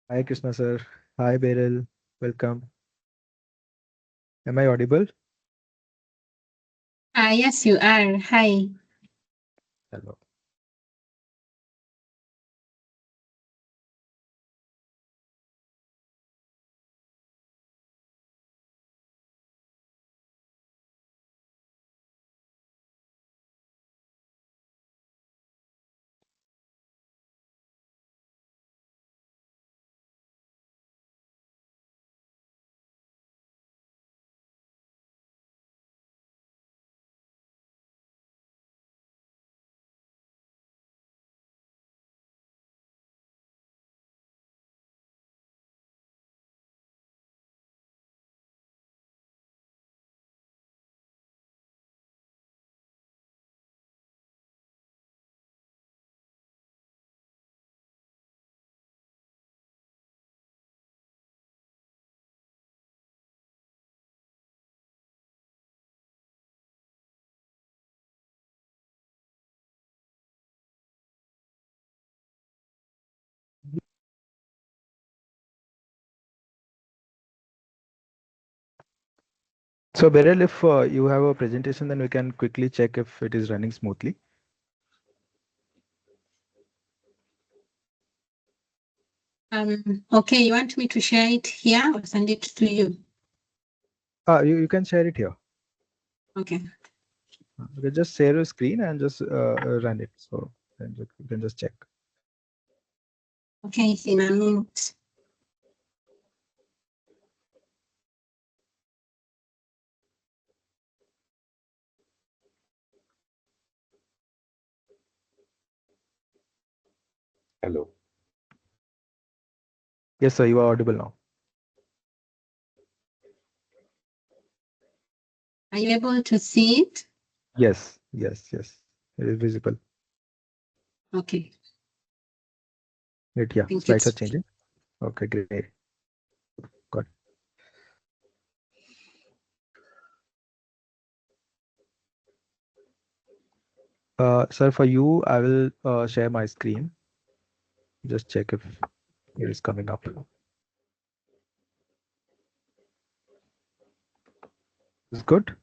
Hi Krishna sir. Hi Beryl. Welcome. Am I audible? Yes, you are. Hi. Hello. So Beryl, if you have a presentation, then we can quickly check if it is running smoothly. Okay, you want me to share it here or send it to you? You can share it here. Okay. You can just share your screen and just run it. So then you can just check. Okay, in a minute. Hello. Yes, sir. You are audible now. Are you able to see it? Yes. Yes. Yes. It is visible. Okay. Wait, I yeah. think Slides are it's changing. Okay, great. Got it. Sir, for you, I will share my screen. Just check if it is coming up. Is good?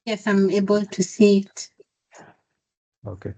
yes, I'm able to see it. Okay.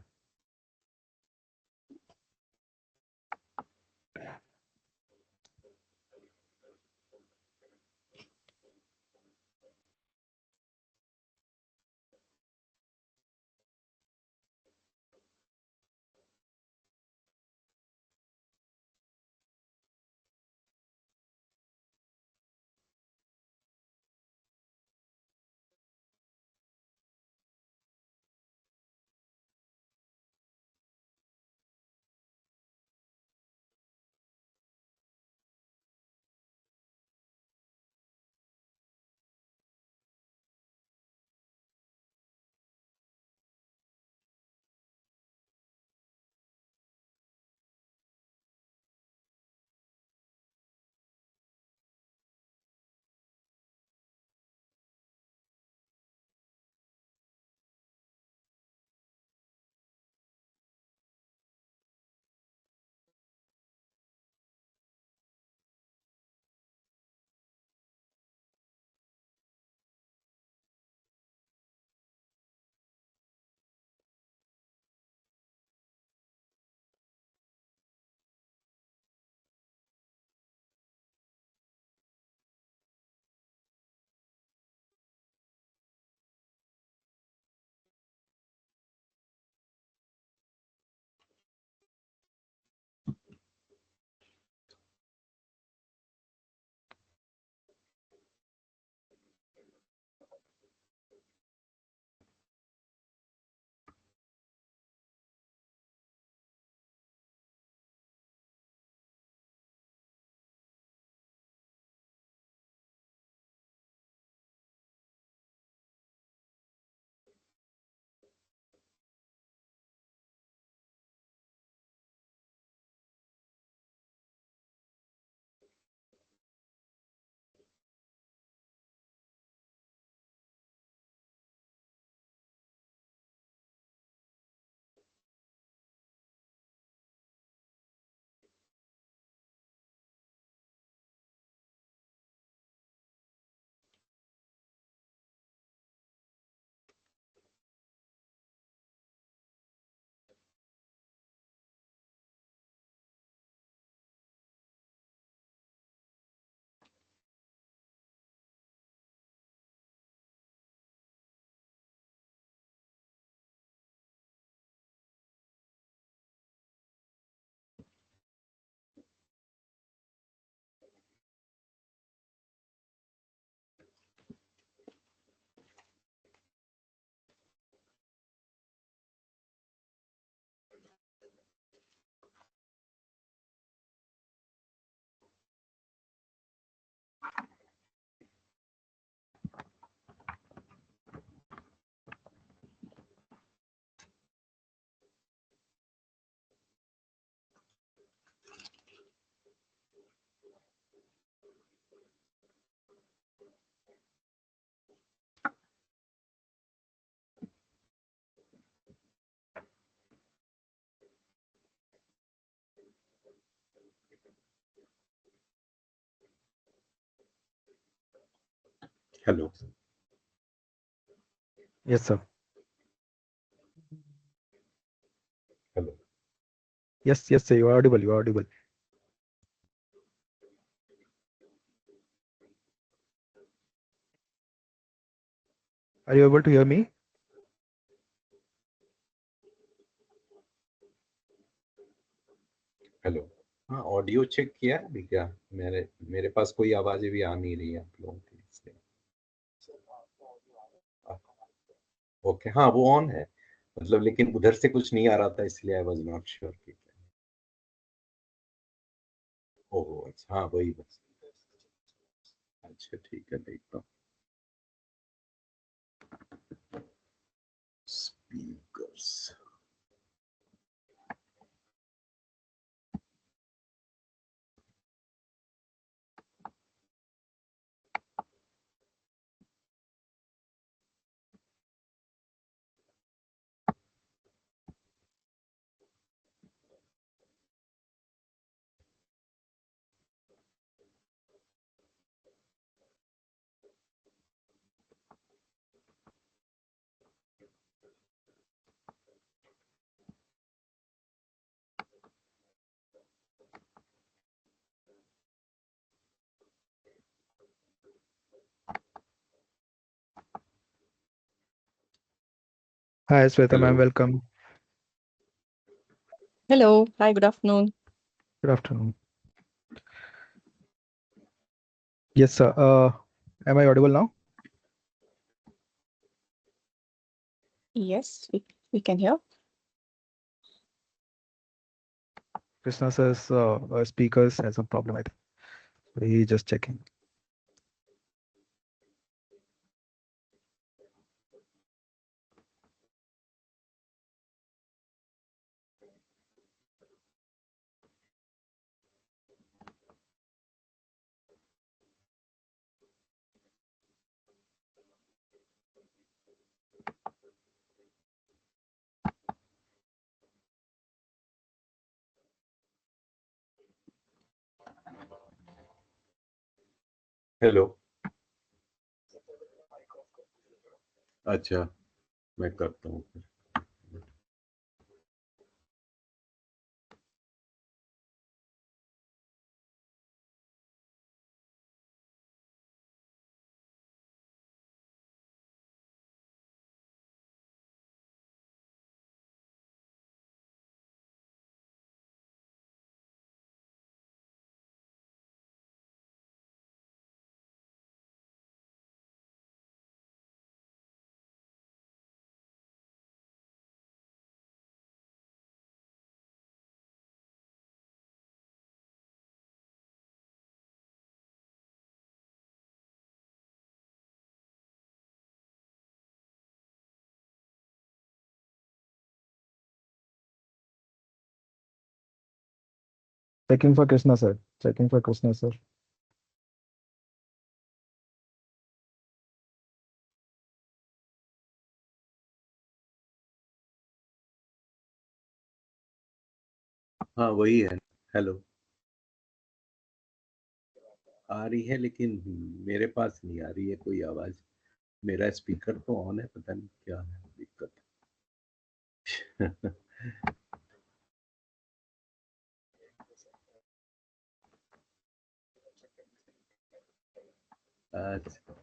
Hello. Yes, sir. Hello. Yes, yes, sir. You are audible. You are audible. Are you able to hear me? Hello. हाँ, audio check किया है अभी क्या? मेरे मेरे पास कोई आवाज़ें भी आ नहीं रही है आप लोगों की, इसलिए। ओके, हाँ, वो ऑन है। मतलब लेकिन उधर से कुछ नहीं आ रहा था, इसलिए आई वाज़ नॉट श्योर कि क्या। ओह! अच्छा, हाँ, वही बस। अच्छा, ठीक है, देखता हूँ। Speakers. Hi, Sweta hello. ma'am. Welcome. Hello. Hi, good afternoon. Good afternoon. Yes, sir. Am I audible now? Yes, we can hear. Krishna says speakers has a problem, I think. So he just checking. Hello. अच्छा, मैं करता हूँ फिर। Checking for Krishna sir. Checking for Krishna sir. हाँ, वही है। Hello. आ रही है, लेकिन मेरे पास नहीं आ रही है कोई आवाज़। मेरा स्पीकर तो ऑन है, पता नहीं क्या है दिक्कत। अच्छा।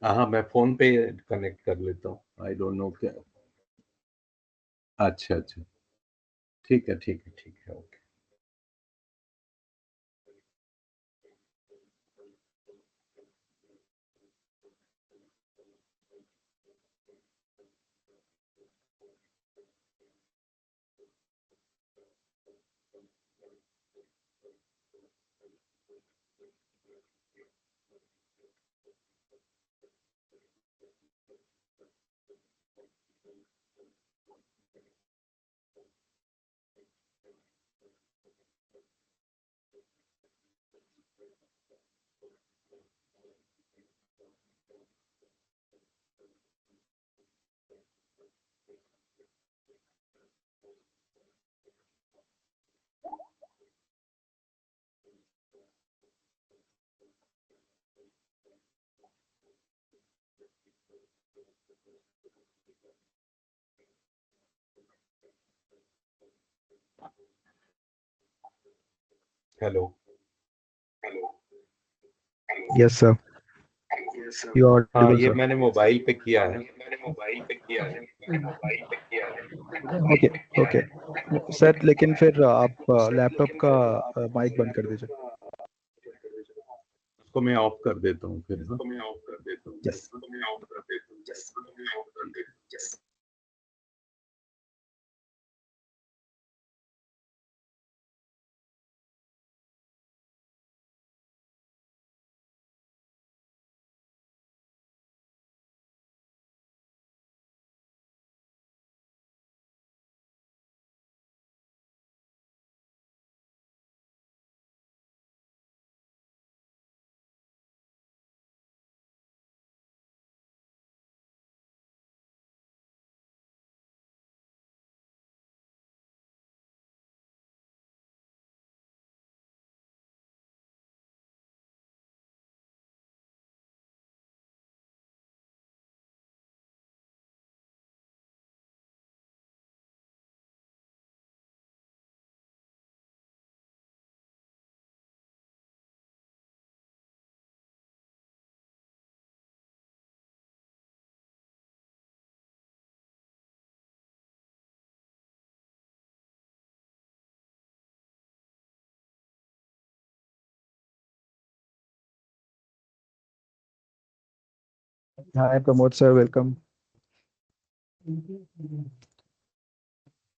हाँ, मैं फ़ोन पे कनेक्ट कर लेता हूँ। आई डोंट नो क्या। अच्छा, अच्छा। ठीक है, ठीक है, ठीक है, okay. Hello Yes, sir. You are हाँ, audible, ये sir. मैंने मोबाइल पे किया है। ओके ओके सर, लेकिन फिर आप लैपटॉप का माइक बंद कर दीजिए. उसको मैं ऑफ कर देता हूँ फिर। हाँ, yes. Hi, Pramod sir, welcome.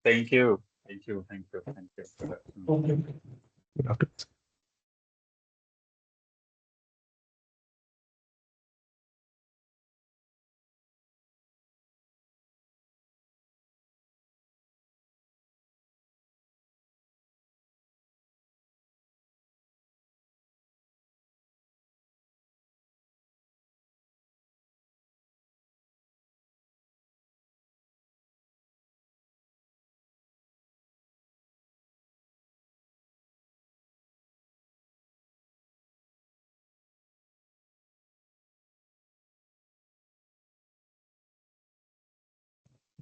Thank you. Thank you. Thank you. Thank you. Good afternoon. Good afternoon.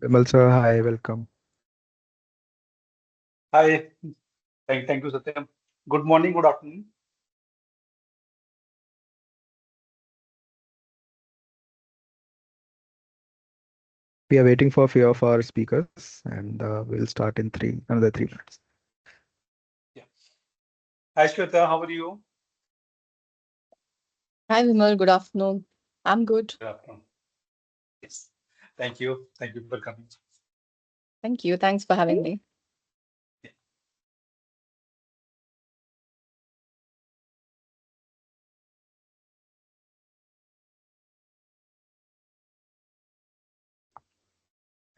Vimal sir, hi, welcome. Hi. Thank you, Satyam. Good morning, good afternoon. We are waiting for a few of our speakers, and we'll start in another 3 minutes. Yeah. Hi, Shweta. How are you? Hi, Vimal. Good afternoon. I'm good. Good afternoon. Yes. Thank you. Thank you for coming. Thank you. Thanks for having me.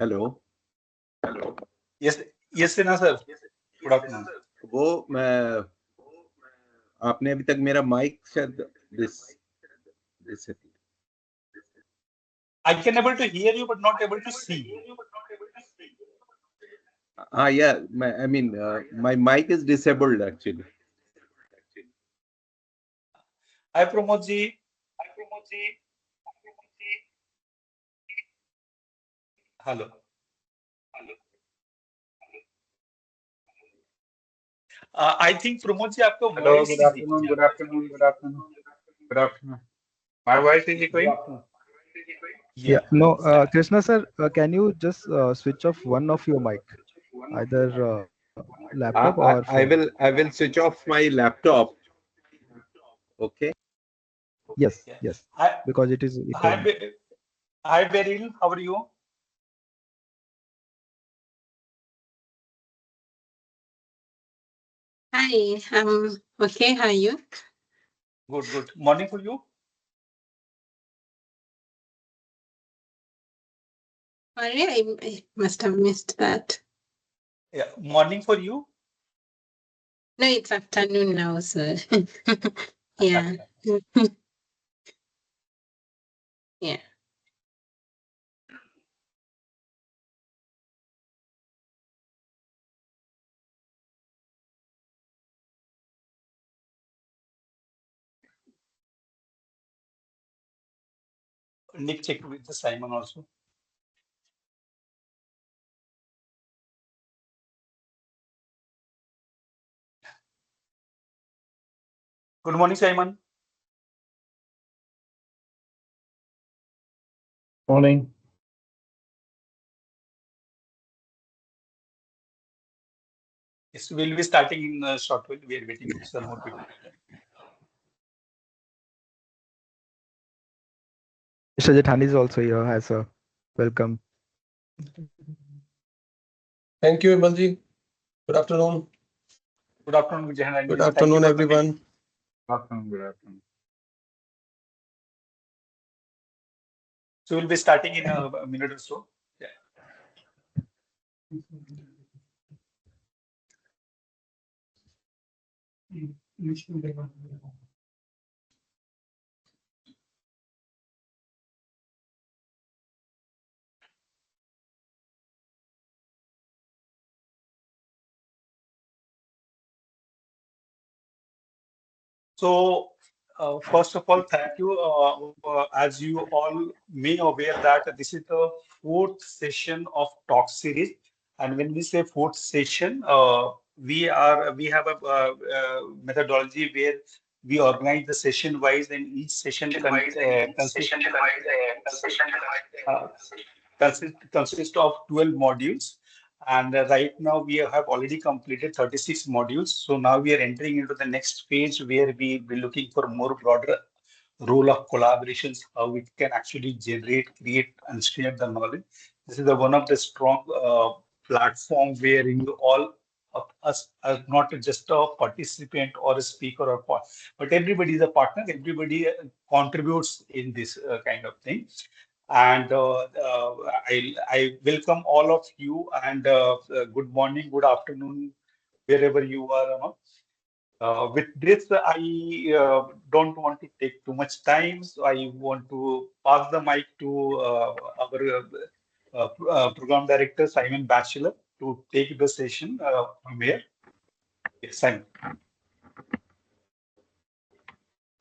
Hello. Yes. Yes, Sena sir. Good afternoon. वो मैं आपने अभी तक मेरा mic शायद this I can able to hear you, but not able to see. yeah, I mean my mic is disabled actually. Hi, Pramod ji. Hello. I think Pramod ji, आपका Hello, voice good is afternoon, good afternoon, good afternoon, good afternoon. My voice is echoing? Yeah, no, Krishna sir, can you just switch off one of your mic, either laptop or phone? I will switch off my laptop. Okay. Yes, Yeah. yes, Hi, because it is hi, echoing. hi, Beryl. How are you? Hi, okay, how are you? Good, good. Morning for you. Sorry, I must have missed that. Yeah. Morning for you. No, it's afternoon now, sir. Yeah. Yeah. Nick checked with the Simon also. Good morning, Simon. Morning. Yes, we'll be starting in a short while. We are waiting for some more people. Mr. Jethani is also here as a welcome. Thank you, Vimalji. Good afternoon. Good afternoon, Jahan. Good afternoon, everyone. Good afternoon. Good afternoon. So we'll be starting in a minute or so. Yeah. So, first of all, thank you. As you all may aware that this is the fourth session of talk series, and when we say fourth session, we have a methodology where we organize the session wise, and each session consists of 12 modules. And right now we have already completed 36 modules. So now we are entering into the next phase where we will be looking for more broader role of collaborations, how it can actually generate, create, and share the knowledge. This is one of the strong platform where you all of us are not just a participant or a speaker or but everybody is a partner. Everybody contributes in this kind of thing. And I welcome all of you, and good morning, good afternoon, wherever you are. With this, I don't want to take too much time, so I want to pass the mic to our program director, Simon Batchelor, to take the session from here. Yes, Simon.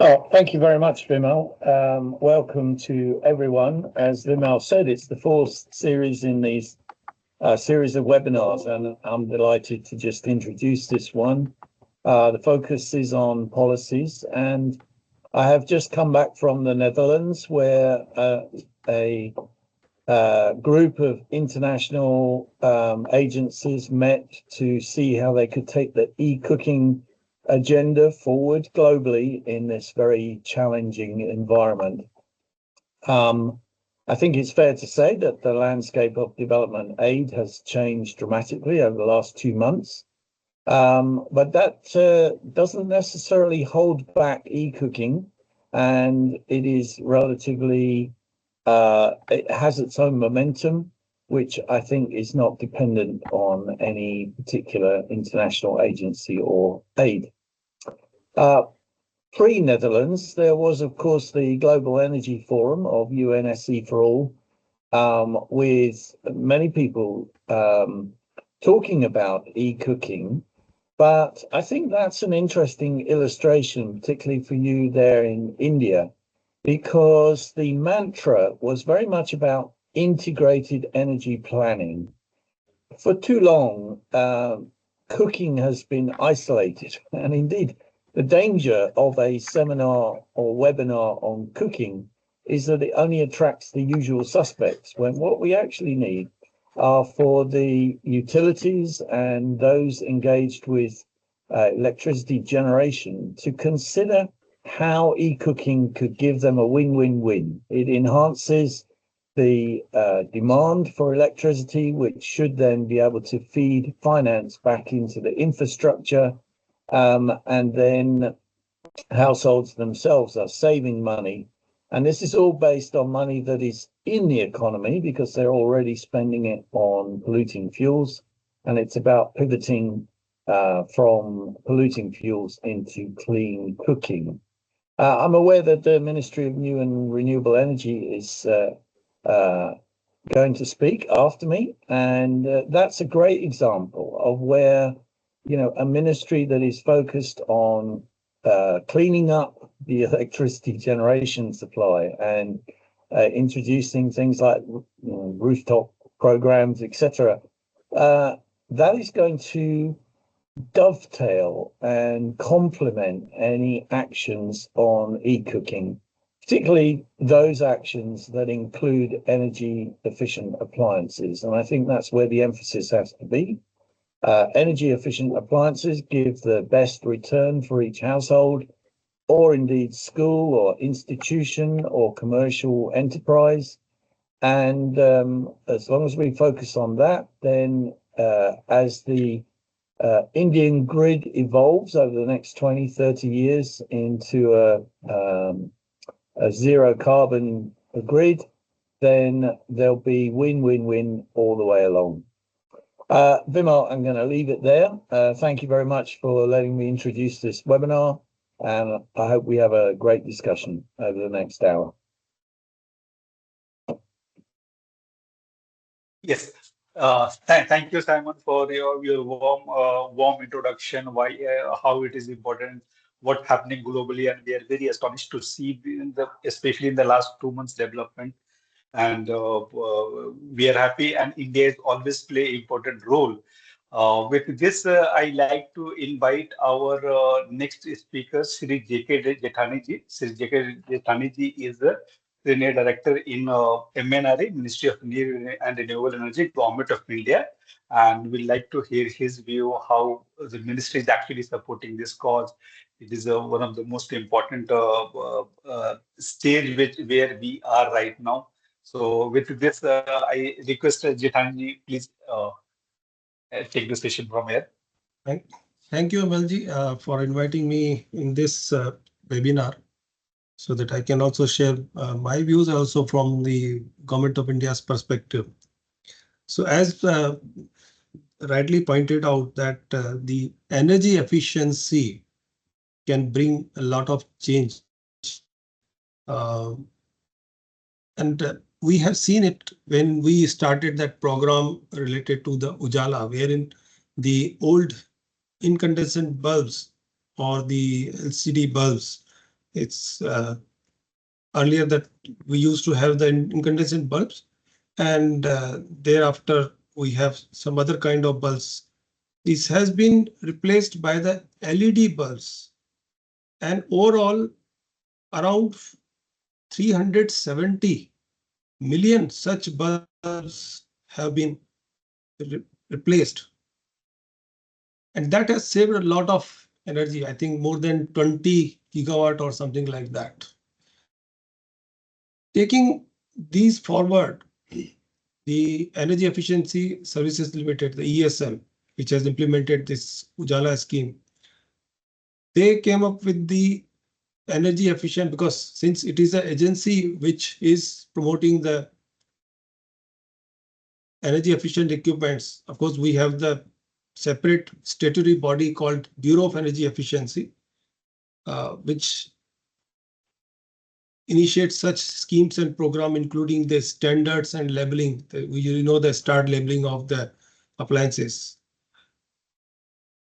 Oh, thank you very much, Vimal. Welcome to everyone. As Vimal said, it's the fourth series in these series of webinars, and I'm delighted to just introduce this one. The focus is on policies, and I have just come back from the Netherlands, where a group of international agencies met to see how they could take the e-cooking agenda forward globally in this very challenging environment. I think it's fair to say that the landscape of development aid has changed dramatically over the last 2 months. But that doesn't necessarily hold back e-cooking, and it is relatively, it has its own momentum, which I think is not dependent on any particular international agency or aid. Pre-Netherlands, there was, of course, the Global Energy Forum of UNSC for All, with many people talking about e-cooking. But I think that's an interesting illustration, particularly for you there in India, because the mantra was very much about integrated energy planning. For too long, cooking has been isolated, and indeed, the danger of a seminar or webinar on cooking is that it only attracts the usual suspects, when what we actually need are for the utilities and those engaged with electricity generation to consider how e-cooking could give them a win-win-win. It enhances the demand for electricity, which should then be able to feed finance back into the infrastructure, and then households themselves are saving money. And this is all based on money that is in the economy because they're already spending it on polluting fuels. And it's about pivoting from polluting fuels into clean cooking. I'm aware that the Ministry of New and Renewable Energy is going to speak after me. And that's a great example of where, you know, a ministry that is focused on cleaning up the electricity generation supply and introducing things like rooftop programs, etc. That is going to dovetail and complement any actions on eCooking, particularly those actions that include energy efficient appliances. And I think that's where the emphasis has to be. Energy efficient appliances give the best return for each household, or indeed school or institution or commercial enterprise. And as long as we focus on that, then as the Indian grid evolves over the next 20, 30 years into a zero carbon grid, then there'll be win-win-win all the way along. Vimal, I'm going to leave it there. Thank you very much for letting me introduce this webinar, and I hope we have a great discussion over the next hour. Yes. Thank you, Simon, for your warm introduction. Why, how it is important, what's happening globally, and we are very astonished to see especially in the last 2 months development. And we are happy, and India is always play important role. With this, I like to invite our next speaker, Sri J.K. Jethani ji. Sri J.K. Jethani ji is the Senior Director in MNRE, Ministry of New and Renewable Energy, Government of India. And we'd like to hear his view how the ministry is actually supporting this cause. It is one of the most important stage where we are right now. So with this, I request Jithanji, please take the session from here. Thank you, Amalji, for inviting me in this webinar, so that I can also share my views also from the Government of India's perspective. So as rightly pointed out, that the energy efficiency can bring a lot of change. And we have seen it when we started that program related to the Ujala, wherein the old incandescent bulbs or the LCD bulbs, it's earlier that we used to have the incandescent bulbs, and thereafter we have some other kind of bulbs. This has been replaced by the LED bulbs, and overall around 370 million such bulbs have been replaced. And that has saved a lot of energy, I think more than 20 gigawatt or something like that. Taking these forward, the Energy Efficiency Services Limited, the ESL, which has implemented this Ujala scheme, they came up with the energy efficient, because since it is an agency which is promoting the energy efficient equipments, of course, we have the separate statutory body called Bureau of Energy Efficiency, which initiates such schemes and program, including the standards and labeling. We know the start labeling of the appliances.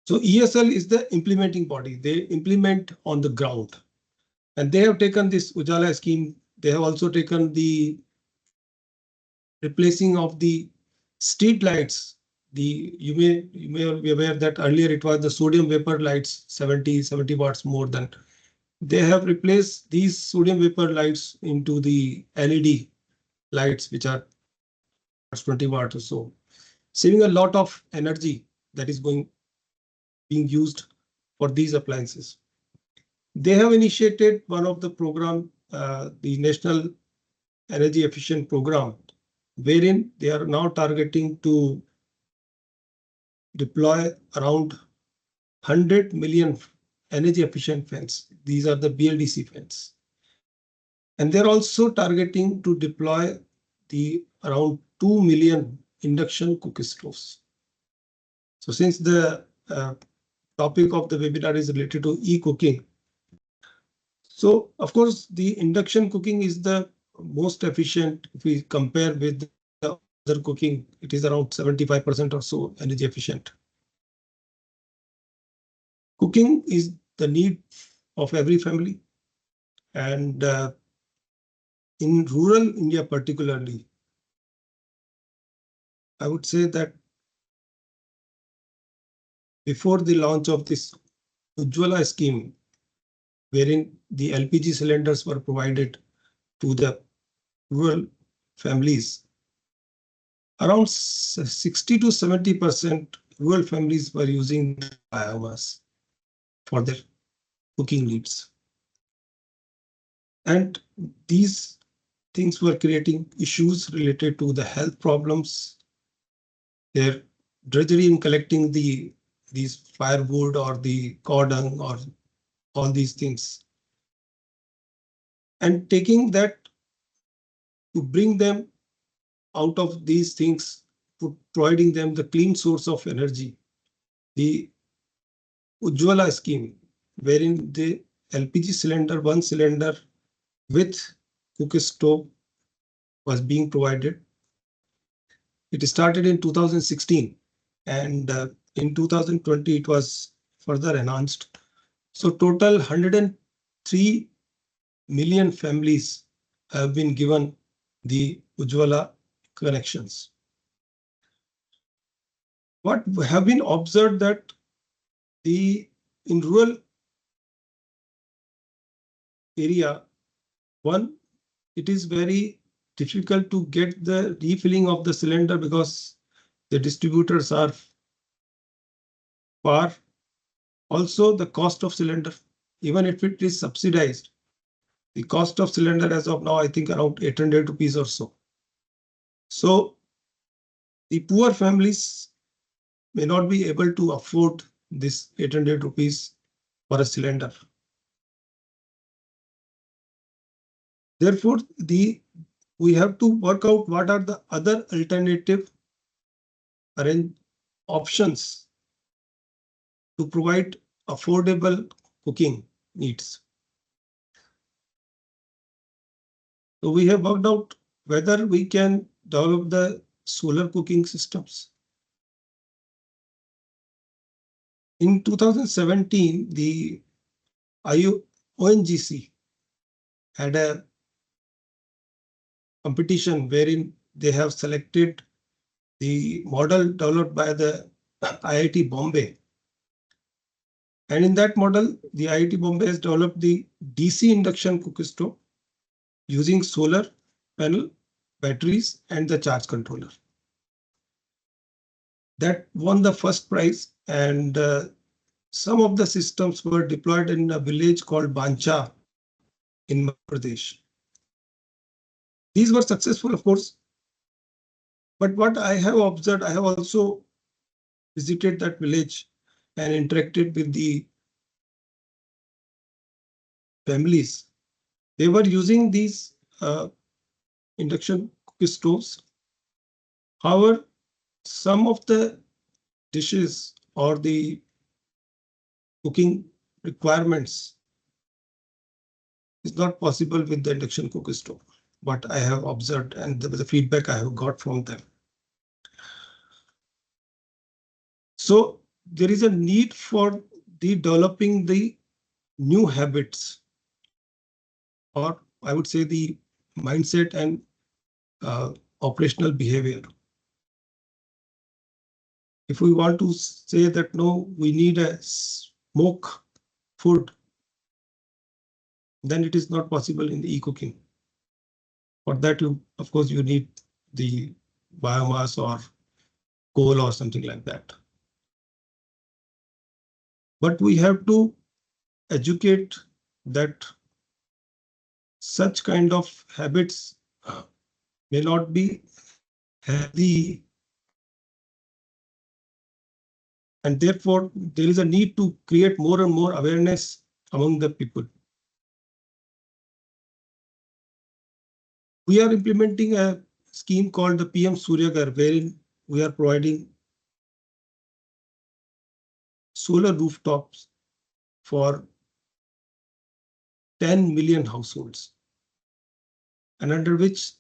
So ESL is the implementing body. They implement on the ground, and they have taken this Ujala scheme. They have also taken the replacing of the street lights. You may be aware that earlier it was the sodium vapor lights, 70 watts more than. They have replaced these sodium vapor lights into the LED lights, which are 20 watts or so, saving a lot of energy that is being used for these appliances. They have initiated one of the program, the National Energy Efficient Program, wherein they are now targeting to deploy around 100 million energy efficient fans. These are the BLDC fans. And they're also targeting to deploy the around 2 million induction cooking stoves. So since the topic of the webinar is related to e-cooking, so of course the induction cooking is the most efficient. If we compare with the other cooking, it is around 75% or so energy efficient. Cooking is the need of every family, and in rural India particularly, I would say that before the launch of this Ujjwala scheme, wherein the LPG cylinders were provided to the rural families, around 60 to 70% rural families were using biomass for their cooking needs. And these things were creating issues related to the health problems, their drudgery in collecting these firewood or the cow dung or all these things, and taking that to bring them out of these things, providing them the clean source of energy. The Ujjwala scheme, wherein the LPG cylinder, one cylinder with cook stove was being provided. It started in 2016, and in 2020 it was further enhanced. So total 103 million families have been given the Ujjwala connections. What have been observed that in rural area, one, it is very difficult to get the refilling of the cylinder because the distributors are far. Also, the cost of cylinder, even if it is subsidized, the cost of cylinder as of now, I think around 800 rupees or so. So the poor families may not be able to afford this 800 rupees for a cylinder. Therefore, we have to work out what are the other alternative options to provide affordable cooking needs. So we have worked out whether we can develop the solar cooking systems. In 2017, the ONGC had a competition wherein they have selected the model developed by the IIT Bombay. And in that model, the IIT Bombay has developed the DC induction cook stove using solar panel, batteries, and the charge controller. That won the first prize, and some of the systems were deployed in a village called Bancha in Madhya Pradesh. These were successful, of course. But what I have observed, I have also visited that village and interacted with the families. They were using these induction cook stoves. However, some of the dishes or the cooking requirements is not possible with the induction cook stove. What I have observed and the feedback I have got from them. So there is a need for developing the new habits, or I would say the mindset and operational behavior. If we want to say that no, we need a smoke food, then it is not possible in the eCooking. For that, of course, you need the biomass or coal or something like that. But we have to educate that such kind of habits may not be healthy, and therefore there is a need to create more and more awareness among the people. We are implementing a scheme called the PM Surya Ghar, wherein we are providing solar rooftops for 10 million households, and under which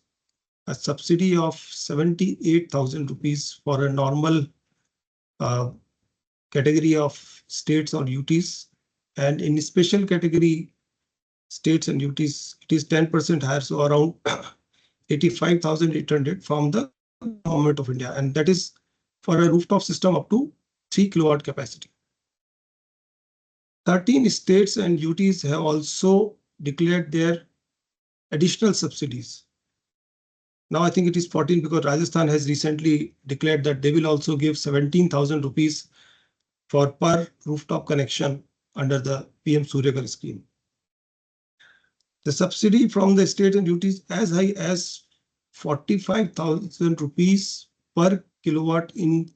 a subsidy of 78,000 rupees for a normal category of states or UTs, and in special category states and UTs, it is 10% higher, so around 85,800 from the government of India, and that is for a rooftop system up to 3 kilowatt capacity. 13 states and UTs have also declared their additional subsidies. Now I think it is 14 because Rajasthan has recently declared that they will also give 17,000 rupees for per rooftop connection under the PM Surya Ghar scheme. The subsidy from the state and UTs as high as 45,000 rupees per kilowatt in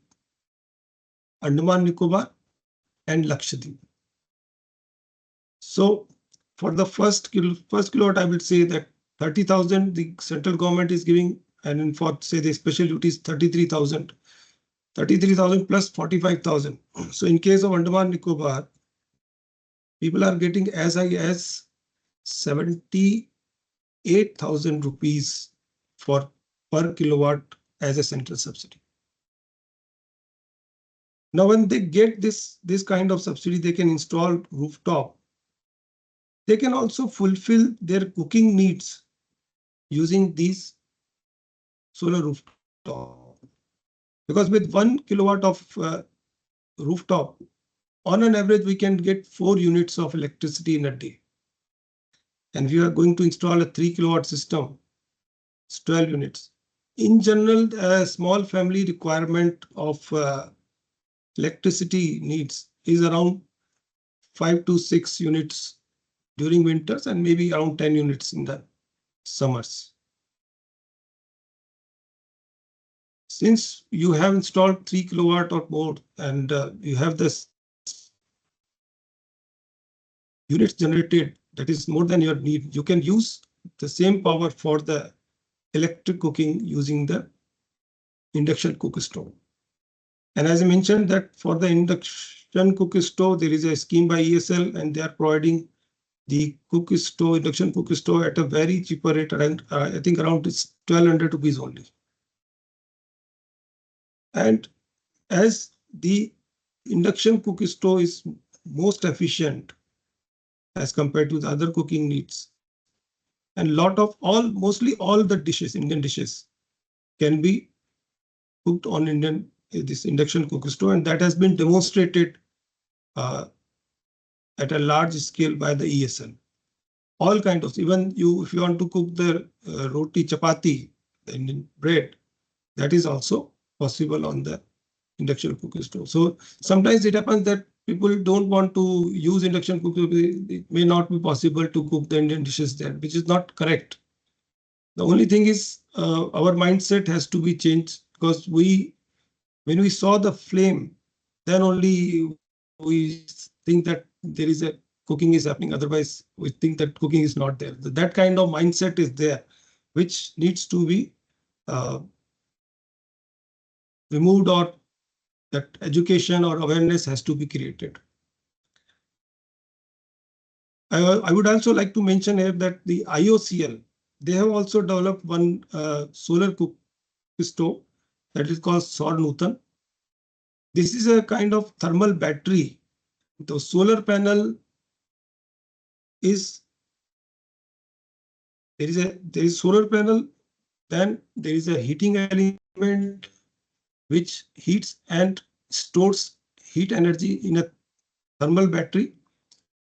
Andaman Nicobar and Lakshadweep. So for the first kilowatt, I would say that 30,000 the central government is giving, and then for say the special duties 33,000. 33,000 plus 45,000. So in case of Andaman Nicobar, people are getting as high as 78,000 rupees for per kilowatt as a central subsidy. Now, when they get this kind of subsidy, they can install rooftop. They can also fulfill their cooking needs using these solar rooftop. Because with 1 kilowatt of rooftop, on an average, we can get 4 units of electricity in a day. And we are going to install a 3 kilowatt system, it's 12 units. In general, a small family requirement of electricity needs is around 5 to 6 units during winters and maybe around 10 units in the summers. Since you have installed 3 kilowatt or more and you have this units generated that is more than your need, you can use the same power for the electric cooking using the induction cook stove. And as I mentioned that for the induction cook stove, there is a scheme by ESL and they are providing the cook stove, induction cook stove at a very cheaper rate, and I think around it's 1,200 rupees only. And as the induction cook stove is most efficient as compared to the other cooking needs, and mostly all the dishes, Indian dishes, can be cooked on this induction cook stove, and that has been demonstrated at a large scale by the ESL. All kinds of, even if you want to cook the roti, chapati, the Indian bread, that is also possible on the induction cook stove. So sometimes it happens that people don't want to use induction cook stove. It may not be possible to cook the Indian dishes there, which is not correct. The only thing is our mindset has to be changed, because when we saw the flame, then only we think that there is a cooking is happening. Otherwise, we think that cooking is not there. That kind of mindset is there, which needs to be removed, or that education or awareness has to be created. I would also like to mention here that the IOCL, they have also developed one solar cook stove that is called Saur Nutan. This is a kind of thermal battery. The solar panel is, there is solar panel, then there is a heating element which heats and stores heat energy in a thermal battery.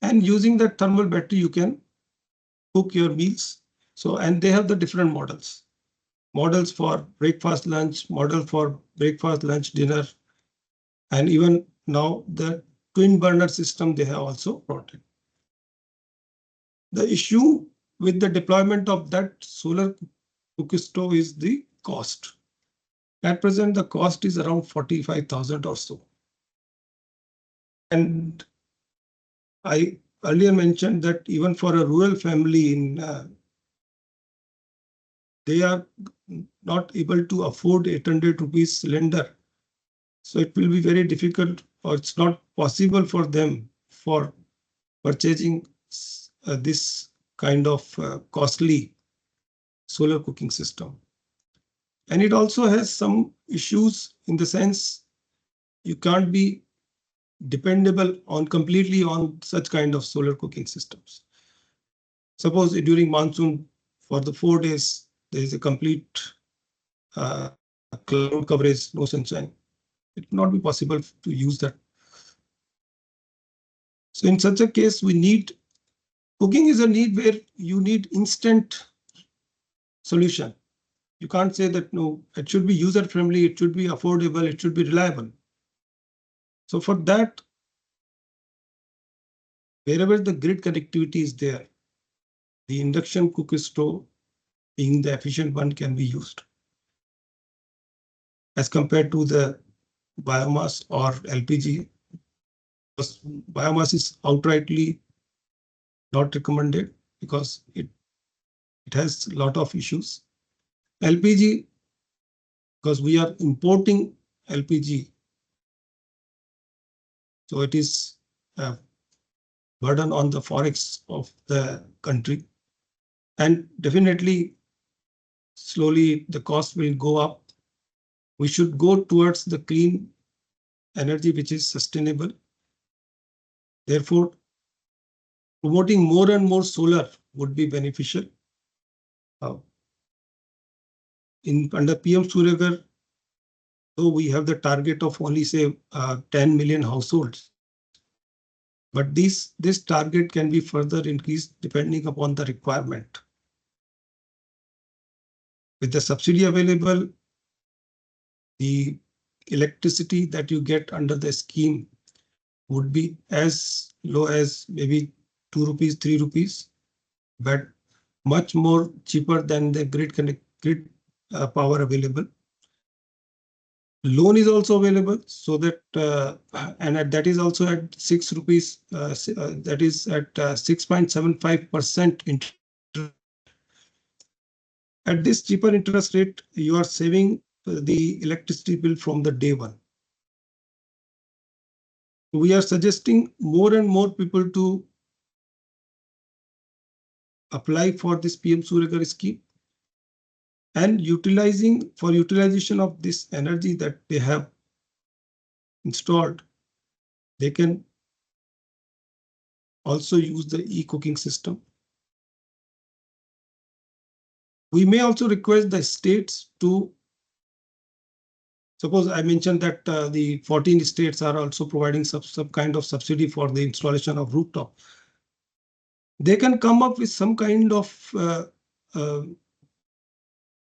And using that thermal battery, you can cook your meals. So, and they have the different models for breakfast, lunch, model for breakfast, lunch, dinner, and even now the twin burner system they have also brought in. The issue with the deployment of that solar cook stove is the cost. At present, the cost is around 45,000 or so. And I earlier mentioned that even for a rural family they are not able to afford 800 rupees cylinder. So it will be very difficult, or it's not possible for them for purchasing this kind of costly solar cooking system. And it also has some issues in the sense you can't be dependable completely on such kind of solar cooking systems. Suppose during monsoon for the 4 days, there is a complete cloud coverage, no sunshine. it will not be possible to use that. So in such a case, cooking is a need where you need instant solution. You can't say that, no, it should be user friendly, it should be affordable, it should be reliable. So for that, wherever the grid connectivity is there, the induction cooker stove being the efficient one can be used as compared to the biomass or LPG. Because biomass is outrightly not recommended because it has a lot of issues. LPG, because we are importing LPG, so it is a burden on the forex of the country, and definitely slowly the cost will go up. We should go towards the clean energy which is sustainable. Therefore, promoting more and more solar would be beneficial. Under PM Surya Ghar, though we have the target of only say 10 million households, but this target can be further increased depending upon the requirement. With the subsidy available, the electricity that you get under the scheme would be as low as maybe 2 rupees, 3 rupees, but much more cheaper than the grid power available. Loan is also available, so that that is also at 6 rupees. That is at 6.75% interest. At this cheaper interest rate, you are saving the electricity bill from the day one. We are suggesting more and more people to apply for this PM Surya Ghar scheme, and utilization of this energy that they have installed, they can also use the e-cooking system. We may also request the states to, suppose I mentioned that the 14 states are also providing some kind of subsidy for the installation of rooftop. They can come up with some kind of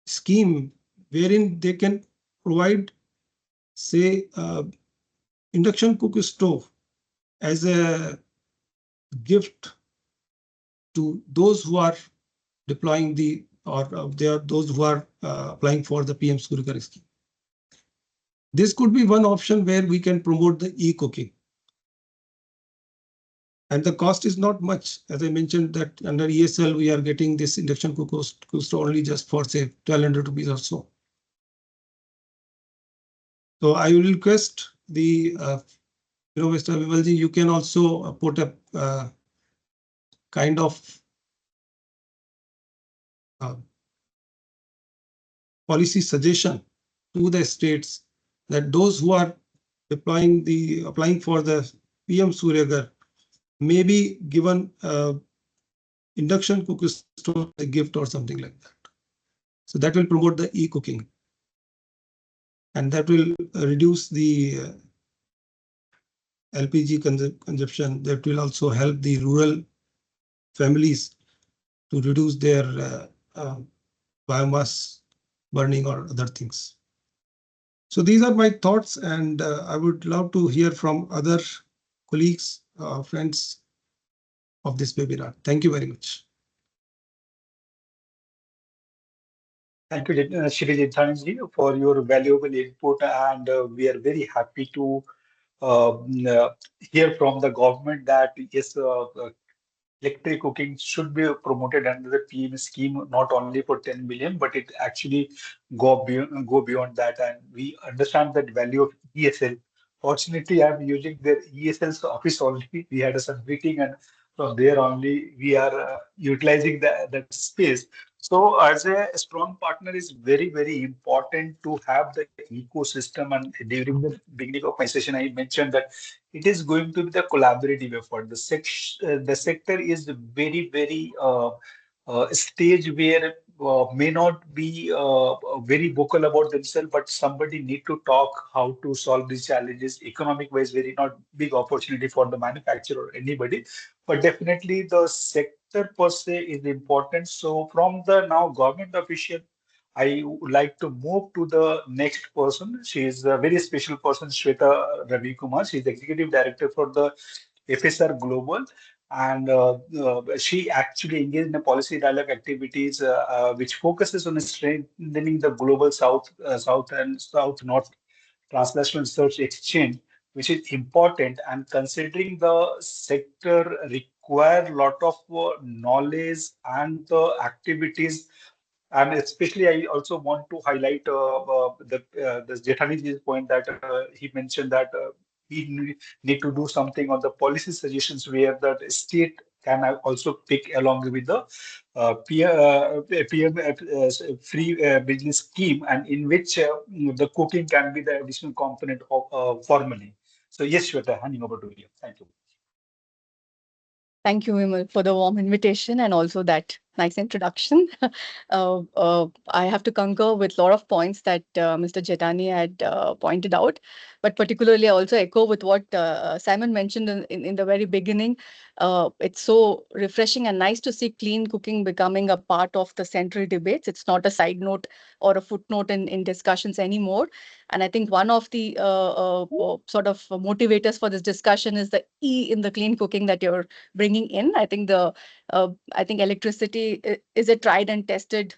scheme wherein they can provide, say, induction cooker stove as a gift to those who are deploying those who are applying for the PM Surya Ghar scheme. This could be one option where we can promote the e-cooking. And the cost is not much. As I mentioned that under ESL, we are getting this induction cooker stove only just for say 1,200 rupees or so. So I will request the Finovista Vivalji, you can also put a kind of policy suggestion to the states that those who are applying for the PM Surya Ghar may be given induction cooker stove a gift or something like that. So that will promote the e-cooking, and that will reduce the LPG consumption. That will also help the rural families to reduce their biomass burning or other things. So these are my thoughts, and I would love to hear from other colleagues, friends of this webinar. Thank you very much. Thank you, Shri Jithanji, for your valuable input, and we are very happy to hear from the government that yes, electric cooking should be promoted under the PM scheme, not only for 10 million, but it actually go beyond that. And we understand that value of ESL. Fortunately, I'm using their ESL's office only. We had some meeting, and from there only we are utilizing that space. So as a strong partner is very, very important to have the ecosystem. And during the beginning of my session, I mentioned that it is going to be the collaborative effort. The sector is very, very stage where may not be very vocal about themselves, but somebody need to talk how to solve these challenges. Economic wise, very not big opportunity for the manufacturer or anybody, but definitely the sector per se is important. So from the now government official, I would like to move to the next person. She is a very special person, Shweta Ravi Kumar. She is executive director for the FSR Global, and she actually engaged in a policy dialogue activities which focuses on strengthening the global South and South North translational research exchange, which is important. And considering the sector require a lot of knowledge and the activities, and especially, I also want to highlight the Jethani's point that he mentioned that need to do something on the policy suggestions where the state can also pick along with the PM free business scheme, and in which the cooking can be the additional component of formally. So yes, Shweta, handing over to you. Thank you. Thank you, Vimal, for the warm invitation and also that nice introduction. I have to concur with a lot of points that Mr. Jetani had pointed out, but particularly I also echo with what Simon mentioned in the very beginning. It's so refreshing and nice to see clean cooking becoming a part of the central debates. It's not a side note or a footnote in discussions anymore. And I think one of the sort of motivators for this discussion is the E in the clean cooking that you're bringing in. I think electricity is a tried and tested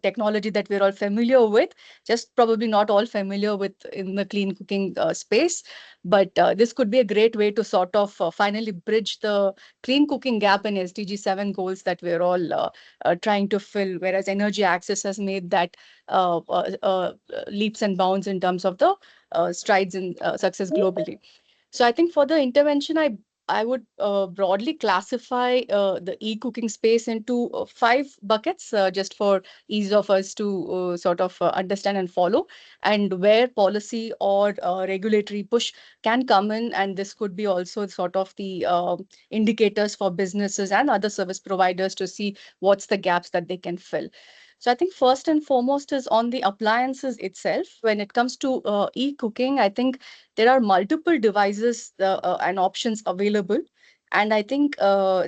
technology that we're all familiar with, just probably not all familiar with in the clean cooking space. But this could be a great way to sort of finally bridge the clean cooking gap in SDG 7 goals that we're all trying to fill, whereas energy access has made that leaps and bounds in terms of the strides in success globally. So I think for the intervention, I would broadly classify the e-cooking space into 5 buckets, just for ease of us to sort of understand and follow, and where policy or regulatory push can come in. And this could be also sort of the indicators for businesses and other service providers to see what's the gaps that they can fill. So I think first and foremost is on the appliances itself. When it comes to e-cooking, I think there are multiple devices and options available. And I think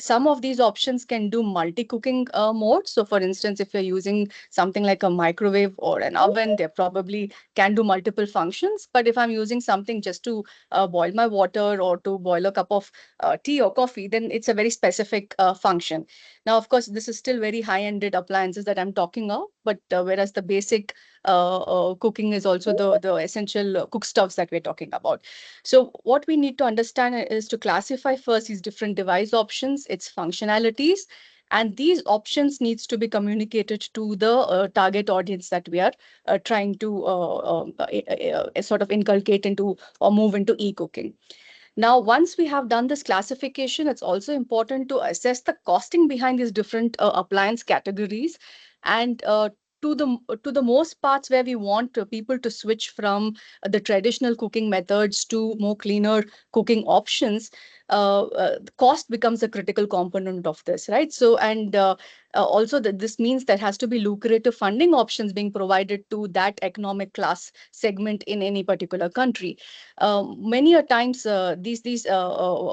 some of these options can do multi-cooking mode. So for instance, if you're using something like a microwave or an oven, they probably can do multiple functions. But if I'm using something just to boil my water or to boil a cup of tea or coffee, then it's a very specific function. Now, of course, this is still very high-ended appliances that I'm talking of, but whereas the basic cooking is also the essential cook stoves that we're talking about. So what we need to understand is to classify first these different device options, its functionalities, and these options needs to be communicated to the target audience that we are trying to sort of inculcate into or move into e-cooking. Now, once we have done this classification, it's also important to assess the costing behind these different appliance categories. And to the most parts where we want people to switch from the traditional cooking methods to more cleaner cooking options, cost becomes a critical component of this, right? So, and also that this means there has to be lucrative funding options being provided to that economic class segment in any particular country. Many a times, these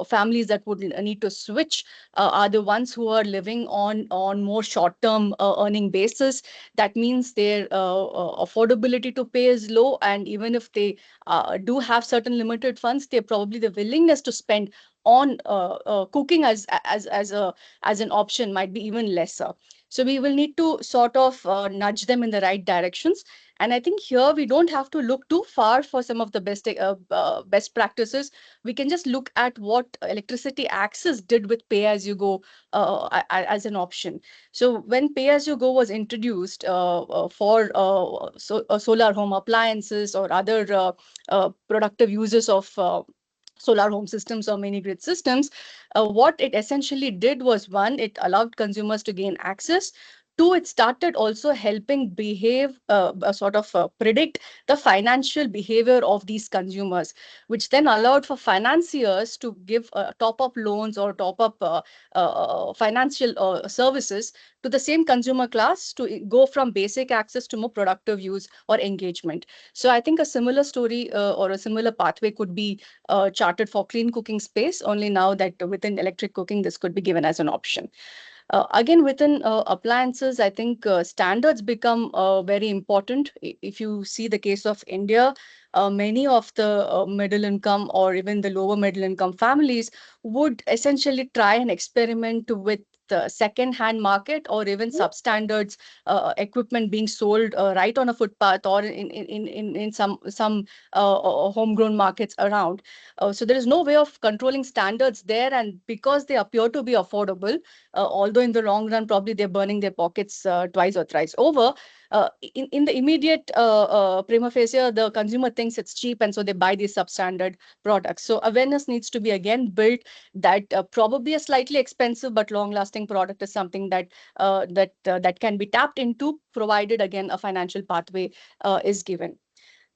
families that would need to switch are the ones who are living on more short-term earning basis. That means their affordability to pay is low, and even if they do have certain limited funds, they probably the willingness to spend on cooking as an option might be even lesser. So we will need to sort of nudge them in the right directions. And I think here we don't have to look too far for some of the best practices. We can just look at what electricity access did with pay as you go as an option. So when pay as you go was introduced for solar home appliances or other productive uses of solar home systems or mini grid systems, what it essentially did was, one, it allowed consumers to gain access. Two, it started also helping predict the financial behavior of these consumers, which then allowed for financiers to give top-up loans or top-up financial services to the same consumer class to go from basic access to more productive use or engagement. So I think a similar story or a similar pathway could be charted for clean cooking space, only now that within electric cooking, this could be given as an option. Again, within appliances, I think standards become very important. If you see the case of India, many of the middle income or even the lower middle income families would essentially try and experiment with the second-hand market or even substandards equipment being sold right on a footpath or in some homegrown markets around. So there is no way of controlling standards there, and because they appear to be affordable, although in the long run, probably they're burning their pockets twice or thrice over. In the immediate prima facie, the consumer thinks it's cheap, and so they buy these substandard products. So awareness needs to be again built that probably a slightly expensive but long-lasting product is something that can be tapped into, provided again a financial pathway is given.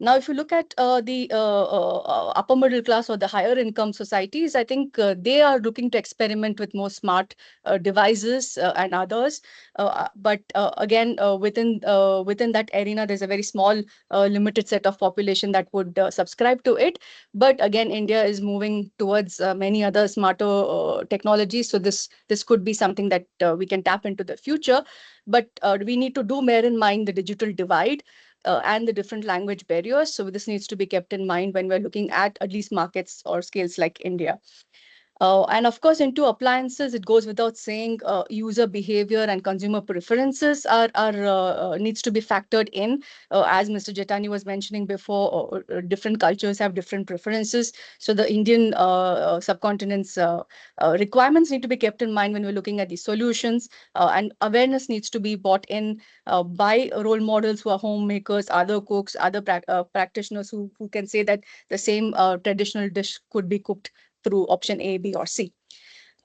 Now, if you look at the upper middle class or the higher income societies, I think they are looking to experiment with more smart devices and others. But again, within that arena, there's a very small, limited set of population that would subscribe to it. But again, India is moving towards many other smarter technologies. So this could be something that we can tap into the future. But we need to bear in mind the digital divide and the different language barriers. So this needs to be kept in mind when we're looking at least markets or scales like India. And of course, into appliances, it goes without saying, user behavior and consumer preferences are needs to be factored in. As Mr. Jetani was mentioning before, different cultures have different preferences. So the Indian subcontinent's requirements need to be kept in mind when we're looking at these solutions. And awareness needs to be brought in by role models who are homemakers, other cooks, other practitioners who can say that the same traditional dish could be cooked through option A, B, or C.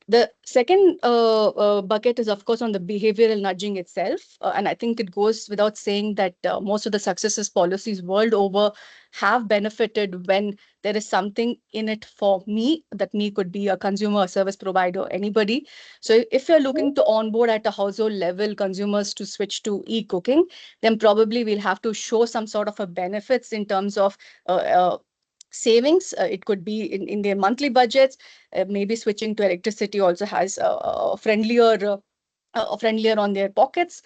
The second bucket is, of course, on the behavioral nudging itself. And I think it goes without saying that most of the successes policies world over have benefited when there is something in it for me. That me could be a consumer, a service provider, anybody. So if you're looking to onboard at a household level consumers to switch to e-cooking, then probably we'll have to show some sort of a benefits in terms of savings. It could be in their monthly budgets. Maybe switching to electricity also has friendlier on their pockets,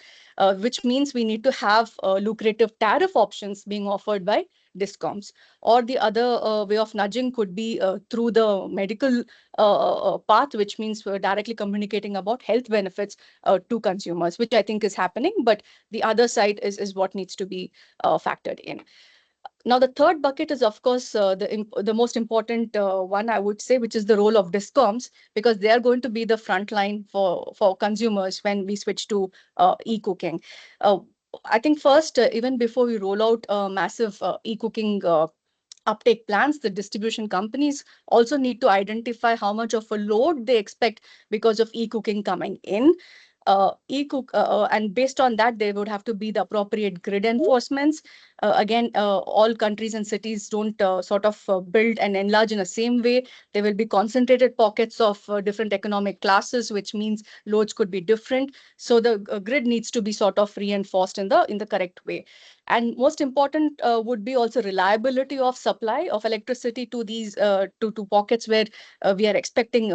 which means we need to have lucrative tariff options being offered by discoms. Or the other way of nudging could be through the medical path, which means we're directly communicating about health benefits to consumers, which I think is happening. But the other side is what needs to be factored in. Now, the third bucket is, of course, the most important one, I would say, which is the role of discoms, because they are going to be the front line for consumers when we switch to e-cooking. I think first, even before we roll out massive e-cooking uptake plans, the distribution companies also need to identify how much of a load they expect because of e-cooking coming in. And based on that, there would have to be the appropriate grid enforcements. Again, all countries and cities don't build and enlarge in the same way. There will be concentrated pockets of different economic classes, which means loads could be different. So the grid needs to be sort of reinforced in the correct way. And most important would be also reliability of supply of electricity to these to pockets where we are expecting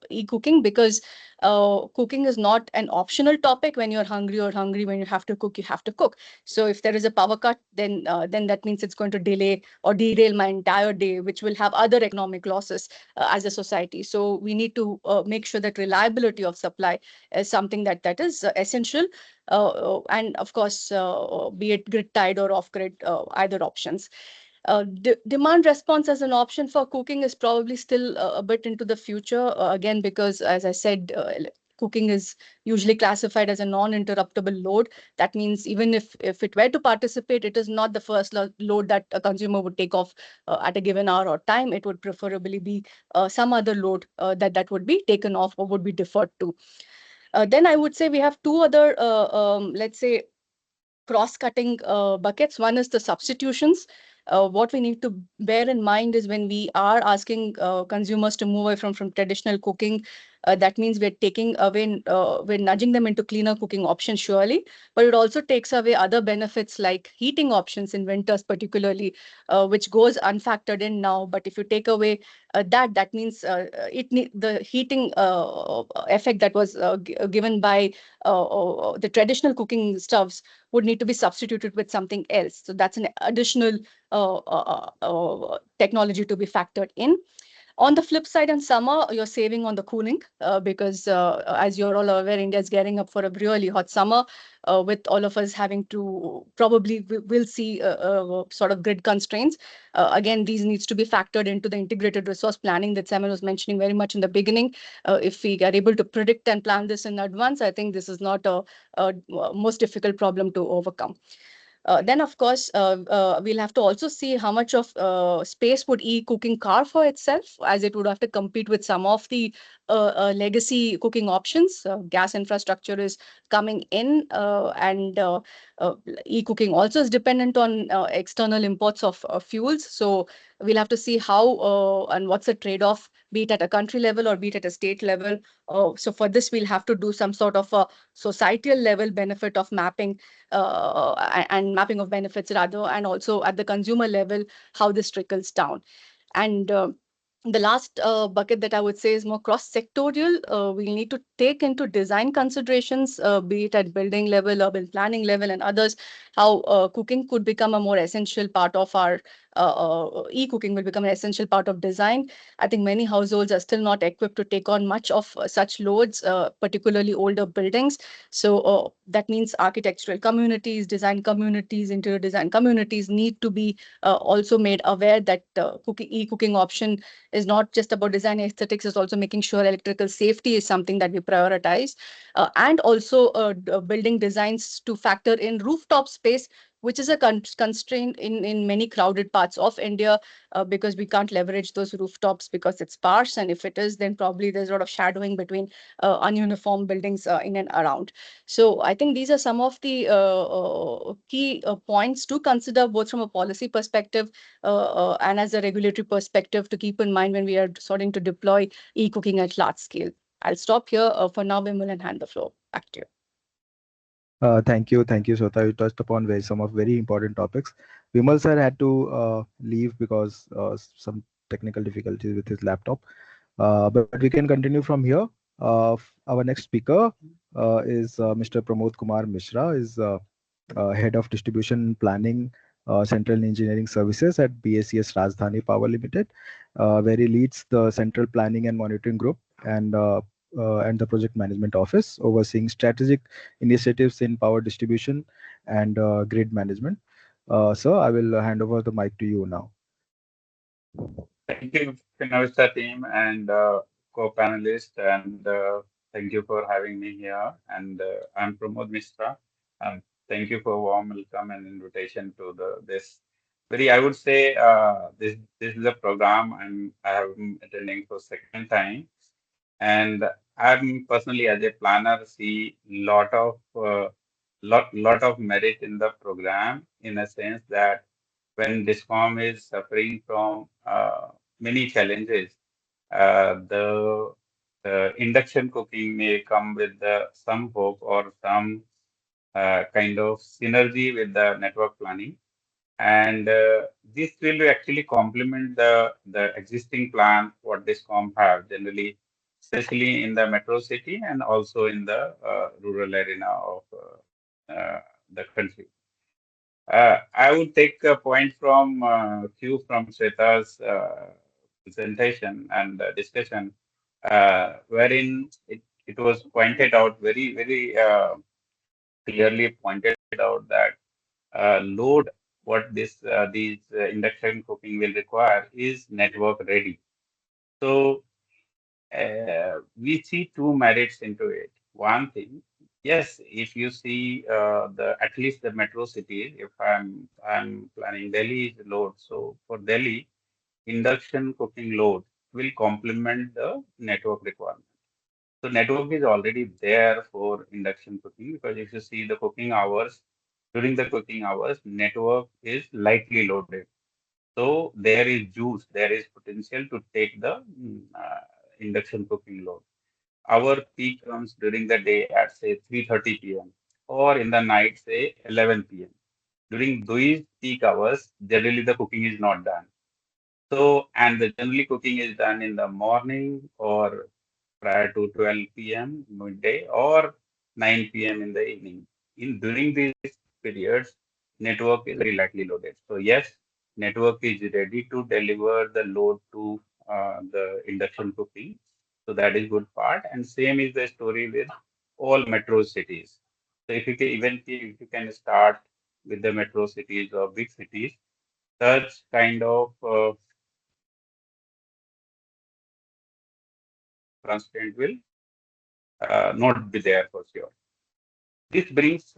e-cooking, because cooking is not an optional topic. When you're hungry or hungry, when you have to cook, you have to cook. So if there is a power cut, then that means it's going to delay or derail my entire day, which will have other economic losses as a society. So we need to make sure that reliability of supply is something that is essential. And of course, be it grid tied or off grid, either options. Demand response as an option for cooking is probably still a bit into the future, again, because as I said, cooking is usually classified as a non-interruptible load. That means even if it were to participate, it is not the first load that a consumer would take off at a given hour or time. It would preferably be some other load that would be taken off or would be deferred to. Then I would say we have two other, let's say, cross-cutting buckets. One is the substitutions. What we need to bear in mind is when we are asking consumers to move away from traditional cooking, that means we're taking away, we're nudging them into cleaner cooking options, surely, but it also takes away other benefits like heating options in winters, particularly, which goes unfactored in now. But if you take away that means the heating effect that was given by the traditional cooking stoves would need to be substituted with something else. So that's an additional technology to be factored in. On the flip side, in summer, you're saving on the cooling because, as you're all aware, India is getting up for a really hot summer, with all of us having to probably will see sort of grid constraints. Again, these needs to be factored into the integrated resource planning that Simon was mentioning very much in the beginning. If we are able to predict and plan this in advance, I think this is not a most difficult problem to overcome. Then, of course, we'll have to also see how much of space would e-cooking carve for itself, as it would have to compete with some of the legacy cooking options. Gas infrastructure is coming in, and e-cooking also is dependent on external imports of fuels. So we'll have to see how and what's the trade-off, be it at a country level or be it at a state level. So for this, we'll have to do some sort of a societal level benefit of mapping and mapping of benefits rather, and also at the consumer level, how this trickles down. And the last bucket that I would say is more cross-sectorial. We need to take into design considerations, be it at building level, urban planning level, and others, how cooking could become a more essential part of our e-cooking will become an essential part of design. I think many households are still not equipped to take on much of such loads, particularly older buildings. So that means architectural communities, design communities, interior design communities need to be also made aware that e-cooking option is not just about design aesthetics, it's also making sure electrical safety is something that we prioritize. And also building designs to factor in rooftop space, which is a constraint in many crowded parts of India, because we can't leverage those rooftops because it's sparse. And if it is, then probably there's a lot of shadowing between ununiform buildings in and around. So I think these are some of the key points to consider, both from a policy perspective and as a regulatory perspective, to keep in mind when we are starting to deploy e-cooking at large scale. I'll stop here for now, Vimal, and hand the floor back to you. Thank you, Sweta. You touched upon some of very important topics. Vimal sir had to leave because some technical difficulties with his laptop. But we can continue from here. Our next speaker is Mr. Pramod Kumar Mishra, is Head of Distribution Planning, Central Engineering Services at BACS Rajdhani Power Limited, where he leads the Central Planning and Monitoring Group and the Project Management Office, overseeing strategic initiatives in power distribution and grid management. Sir, I will hand over the mic to you now. Thank you, Finovista team and co-panelists, and thank you for having me here. And I'm Pramod Mishra. Thank you for warm welcome and invitation to this very, I would say, this is a program I have been attending for second time, and I'm personally as a planner see lot of merit in the program, in a sense that when DISCOM is suffering from many challenges, the induction cooking may come with some hope or some kind of synergy with the network planning. And this will actually complement the existing plan what DISCOM have generally, especially in the metro city and also in the rural arena of the country. I would take a point from cue from Sweta's presentation and discussion, wherein it was pointed out very clearly pointed out that load what these induction cooking will require is network ready. So we see two merits into it. One thing, yes, if you see at least the metro cities, if I'm planning Delhi's load, so for Delhi, induction cooking load will complement the network requirement. So network is already there for induction cooking, because if you see the cooking hours, during the cooking hours, network is lightly loaded. So there is juice, there is potential to take the induction cooking load. Our peak comes during the day at say 3:30 p.m. or in the night say 11 p.m. During these peak hours, generally the cooking is not done. So, and the generally cooking is done in the morning or prior to 12 p.m. midday or 9 p.m. in the evening. In during these periods, network is very lightly loaded. So yes, network is ready to deliver the load to the induction cooking. So that is good part. And same is the story with all metro cities. So if you can, even if you can start with the metro cities or big cities, such kind of constraint will not be there for sure. This brings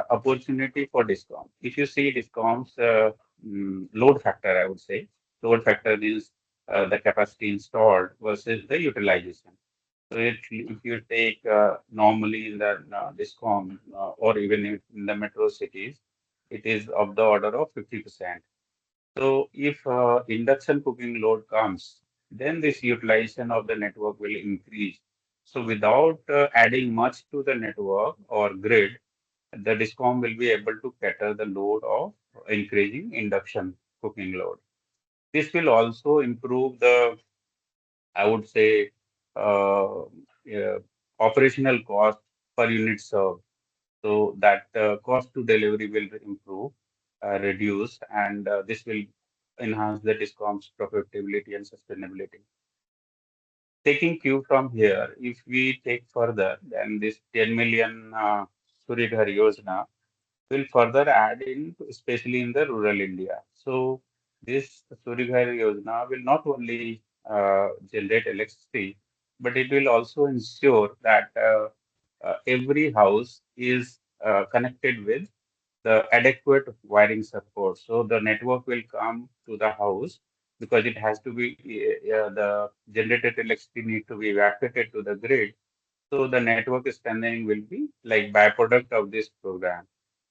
opportunity for discom. If you see discom's load factor, I would say load factor is the capacity installed versus the utilization. So if you take normally in the discom or even in the metro cities, it is of the order of 50%. So if induction cooking load comes, then this utilization of the network will increase. So without adding much to the network or grid, the DISCOM will be able to cater the load of increasing induction cooking load. This will also improve the, I would say, yeah, operational cost per unit served. So that cost to delivery will improve, reduce, and this will enhance the DISCOM's profitability and sustainability. Taking cue from here, if we take further, then this 10 million Surya Ghar Yojana will further add in, especially in the rural India. So this Surya Ghar Yojana will not only generate electricity, but it will also ensure that every house is connected with the adequate wiring support. So the network will come to the house because it has to be the generated electricity need to be evacuated to the grid. So the network strengthening will be like byproduct of this program.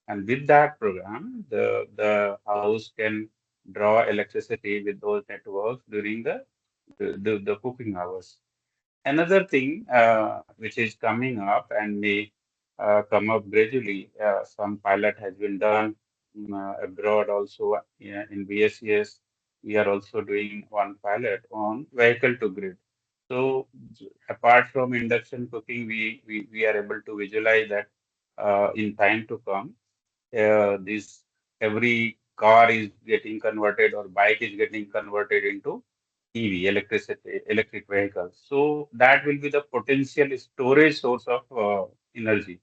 And with that program, the house can draw electricity with those networks during the cooking hours. Another thing which is coming up and may come up gradually, some pilot has been done abroad also. Yeah, in BSES, we are also doing one pilot on vehicle to grid. So apart from induction cooking, we are able to visualize that in time to come, this every car is getting converted or bike is getting converted into EV, electric vehicles. So that will be the potential storage source of energy.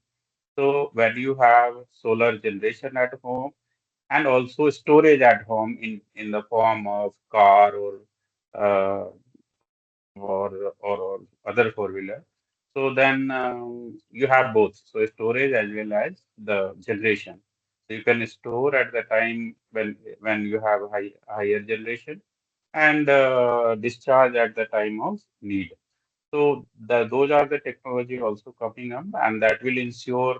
So when you have solar generation at home and also storage at home in the form of car uh, or other four-wheeler. So then you have both, so storage as well as the generation. So you can store at the time when you have higher generation and discharge at the time of need. So those are the technology also coming up, and that will ensure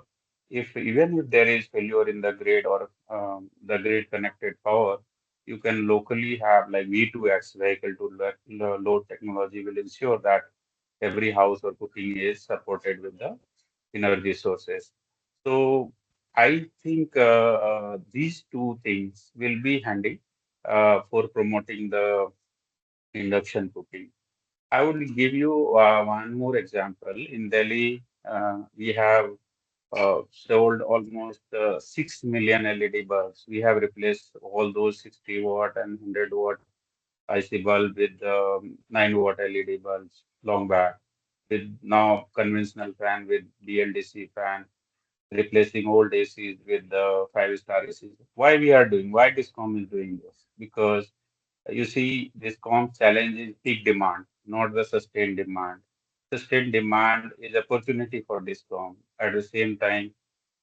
if even if there is failure in the grid or the grid connected power, you can locally have like V2X vehicle to load technology will ensure that every house or cooking is supported with the energy sources. So I think these two things will be handy for promoting the induction cooking. I will give you one more example. In Delhi, we have sold almost 6 million LED bulbs. We have replaced all those 60 watt and 100-watt IC bulb with 9-watt LED bulbs long back. With now conventional fan with BLDC fan, replacing old ACs with the 5-star ACs. Why we are doing? Why Discom is doing this? Because you see, this comp challenge is peak demand, not the sustained demand. Sustained demand is opportunity for discom. At the same time,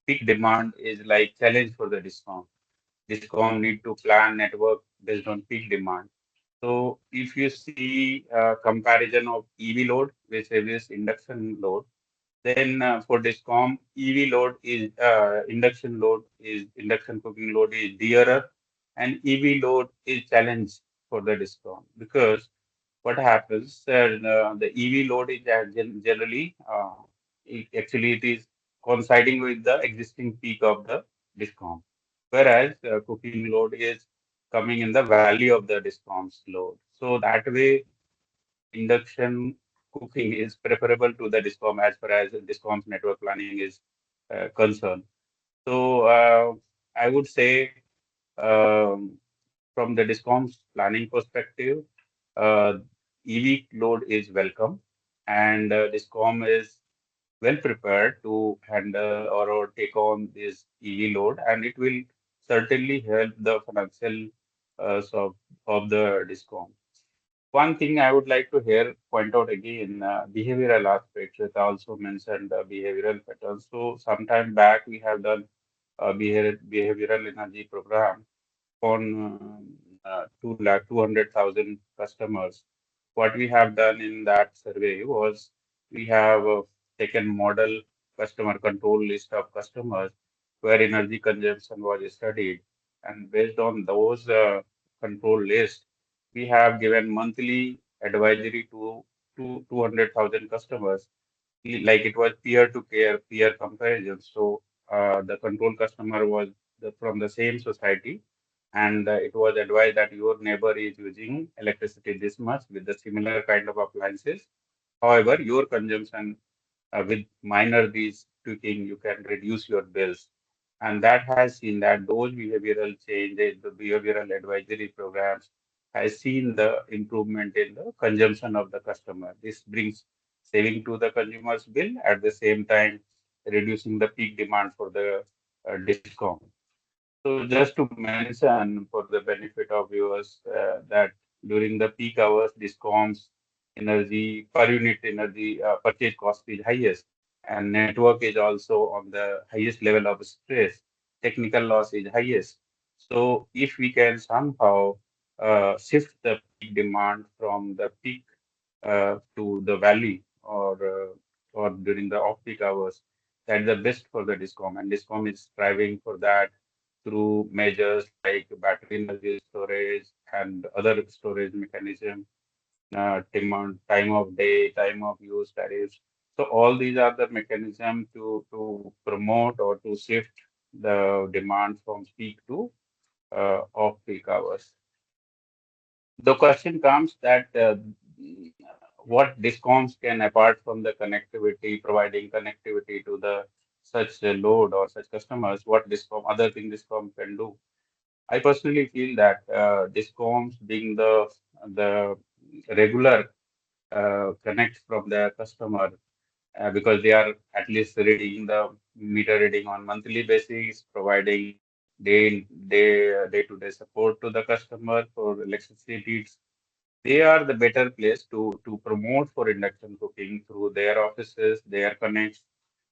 peak demand is like challenge for the discom. Discom need to plan network based on peak demand. So if you see comparison of EV load versus induction load, then for DISCOM, EV load is induction cooking load is dearer, and EV load is challenge for the DISCOM, because what happens, the EV load is generally actually it is coinciding with the existing peak of the DISCOM, whereas cooking load is coming in the valley of the DISCOM's load. So that way, induction cooking is preferable to the DISCOM as far as DISCOM's network planning is concerned. So I would say, um, from the DISCOM's planning perspective, uh, EV load is welcome, and DISCOM is well prepared to handle or take on this EV load, and it will certainly help the financial of the DISCOM. One thing I would like to here point out again, behavioral aspects, which I also mentioned behavioral patterns. So sometime back we have done a behavioral energy program on 200,000 customers. What we have done in that survey was we have taken model customer control list of customers where energy consumption was studied, and based on those control lists, we have given monthly advisory to 200,000 customers, like it was peer comparison. So the control customer was from the same society, and it was advised that your neighbor is using electricity this much with the similar kind of appliances. However, your consumption, with minor these tweaking, you can reduce your bills. And that has seen that those behavioral changes, the behavioral advisory programs, has seen the improvement in the consumption of the customer. This brings saving to the consumer's bill, at the same time reducing the peak demand for the discount. So just to mention for the benefit of viewers, that during the peak hours, DISCOM's energy per unit energy purchase cost is highest, and network is also on the highest level of stress. Technical loss is highest. So if we can somehow shift the peak demand from the peak to the valley, or during the off-peak hours, that's the best for the DISCOM, and DISCOM is striving for that through measures like battery energy storage and other storage mechanism, demand, time of day, time of use tariffs. So all these are the mechanism to promote or to shift the demand from peak to off-peak hours. The question comes that what DISCOMs can, apart from the connectivity, providing connectivity to the such load or such customers, what DISCOM, other thing DISCOM can do. I personally feel that DISCOMs being the regular connect from the customer, because they are at least reading the meter reading on monthly basis, providing day-to-day support to the customer for electricity needs. They are the better place to promote for induction cooking through their offices, their connects,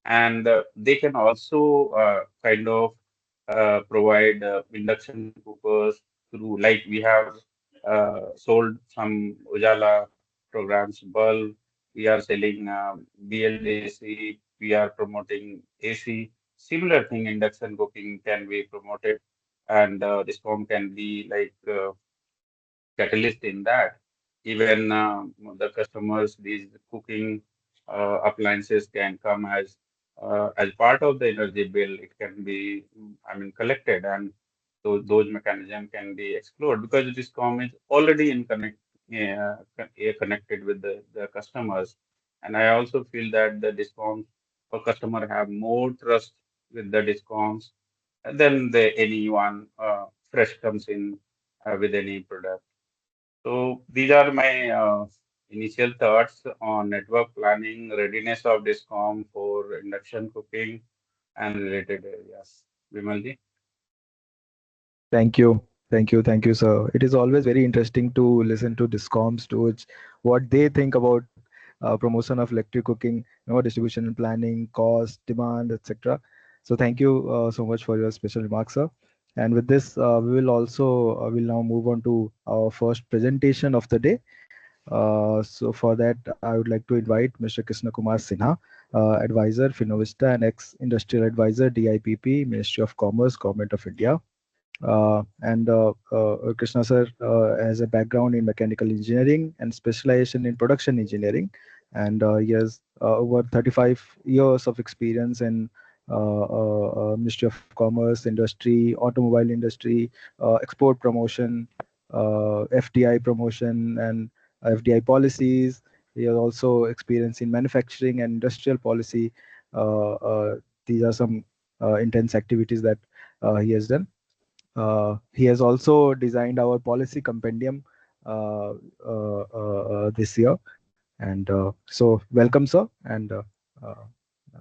and they can also kind of provide induction cookers through, like we have sold some Ujala programs, bulb. We are selling BLDC. We are promoting AC. Similar thing, induction cooking can be promoted, and DISCOM can be like catalyst in that. Even the customers, these cooking appliances can come as part of the energy bill. It can be, I mean, collected, and those mechanisms can be explored, because DISCOM is already connected with the customers. And I also feel that the DISCOMs or customer have more trust with the DISCOMs than anyone fresh comes in with any product. So these are my initial thoughts on network planning, readiness of DISCOM for induction cooking and related areas. Vimalji? Thank you. Thank you, sir. It is always very interesting to listen to discoms to which what they think about promotion of electric cooking, distribution and planning, cost, demand, etc. So thank you so much for your special remarks, sir. And with this, we will also will now move on to our first presentation of the day. So for that, I would like to invite Mr. Krishna Kumar Sinha, advisor, Finovista, and ex-industrial advisor, DIPP, Ministry of Commerce, Government of India. And Krishna sir has a background in mechanical engineering and specialization in production engineering, and he has over 35 years of experience in Ministry of Commerce, industry, automobile industry, export promotion, FDI promotion, and FDI policies. He has also experience in manufacturing and industrial policy. These are some intense activities that he has done. He has also designed our policy compendium this year. And so, welcome, sir. And uh,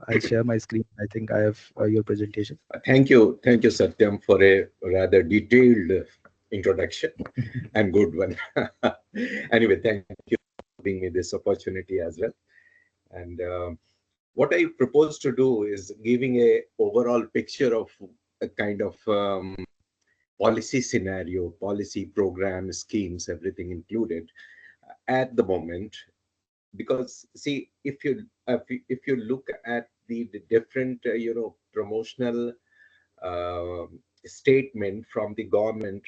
I'll share my screen. I think I have your presentation. Thank you, Satyam, for a rather detailed introduction and good one. Anyway, thank you for giving me this opportunity as well. And what I propose to do is giving a overall picture of a kind of policy scenario, policy program, schemes, everything included at the moment. Because see, if you look at the different promotional uh, statement from the government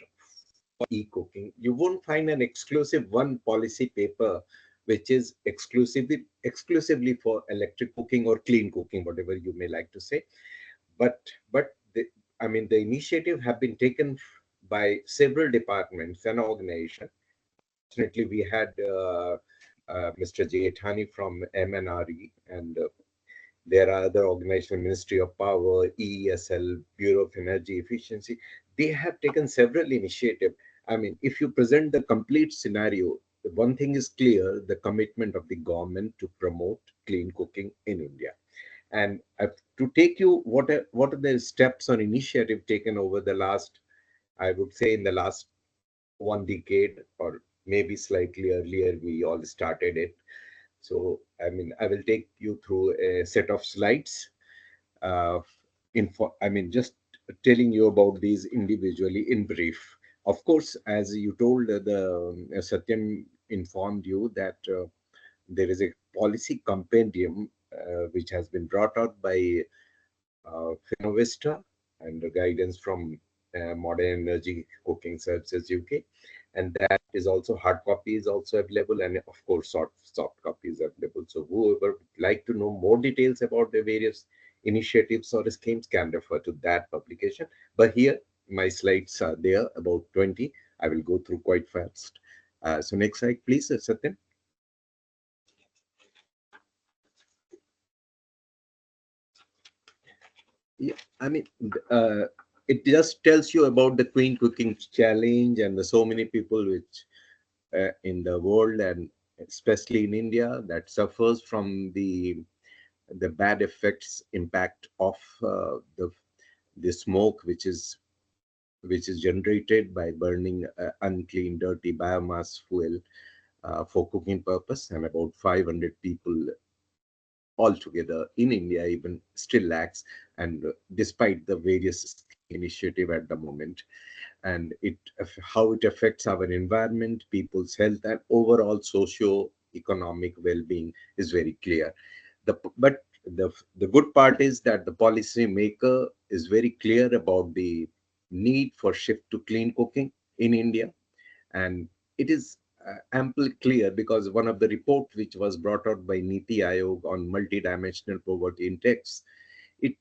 for e-cooking, you won't find an exclusive one policy paper which is exclusively for electric cooking or clean cooking, whatever you may like to say. But I mean, the initiative have been taken by several departments and organizations. Fortunately, we had Mr. Jethani from MNRE, and there are other organizations, Ministry of Power, EESL, Bureau of Energy Efficiency. They have taken several initiatives. I mean, if you present the complete scenario, the one thing is clear: the commitment of the government to promote clean cooking in India. And to take you, what are the steps or initiative taken over the last, I would say, in the last one decade, or maybe slightly earlier, we all started it. So, I mean, I will take you through a set of slides. Uh, just telling you about these individually in brief. Of course, as you told, Satyam informed you that there is a policy compendium which has been brought out by Finovista and the guidance from Modern Energy Cooking Services UK, and that is also hard copy is also available, and of course soft copy is available. So whoever would like to know more details about the various initiatives or schemes can refer to that publication. But here my slides are there, about 20. I will go through quite fast. So next slide, please, Satyan. Yeah, I mean, it just tells you about the Queen Cooking Challenge and the so many people which in the world, and especially in India, that suffers from the bad effects impact of the smoke which is generated by burning unclean, dirty biomass fuel for cooking purpose, and about 500 people altogether in India even still lacks, and despite the various initiative at the moment, and how it affects our environment, people's health, and overall socio-economic well-being is very clear. But the good part is that the policy maker is very clear about the need for shift to clean cooking in India, and it is amply clear because one of the reports which was brought out by Niti Aayog on multidimensional poverty index, it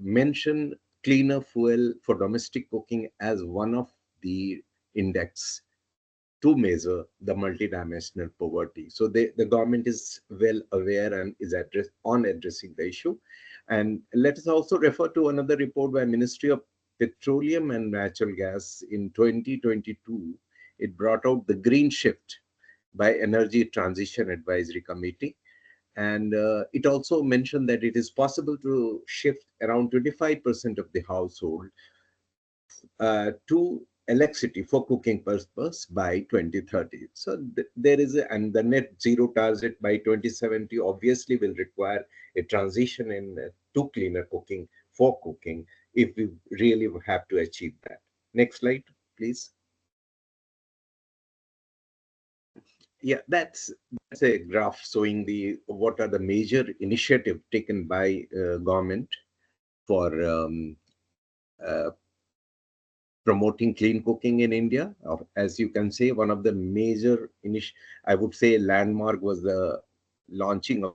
mentioned cleaner fuel for domestic cooking as one of the index to measure the multidimensional poverty. So the government is well aware and is addressing the issue. And let us also refer to another report by Ministry of Petroleum and Natural Gas in 2022. It brought out the green shift by Energy Transition Advisory Committee. And it also mentioned that it is possible to shift around 25% of the household to electricity for cooking purpose by 2030. So there is and the net zero target by 2070 obviously will require a transition in to cleaner cooking for cooking if we really have to achieve that. Next slide, please. Yeah, that's a graph showing what are the major initiative taken by government for uh, promoting clean cooking in India. As you can see, one of the major I would say landmark was the launching of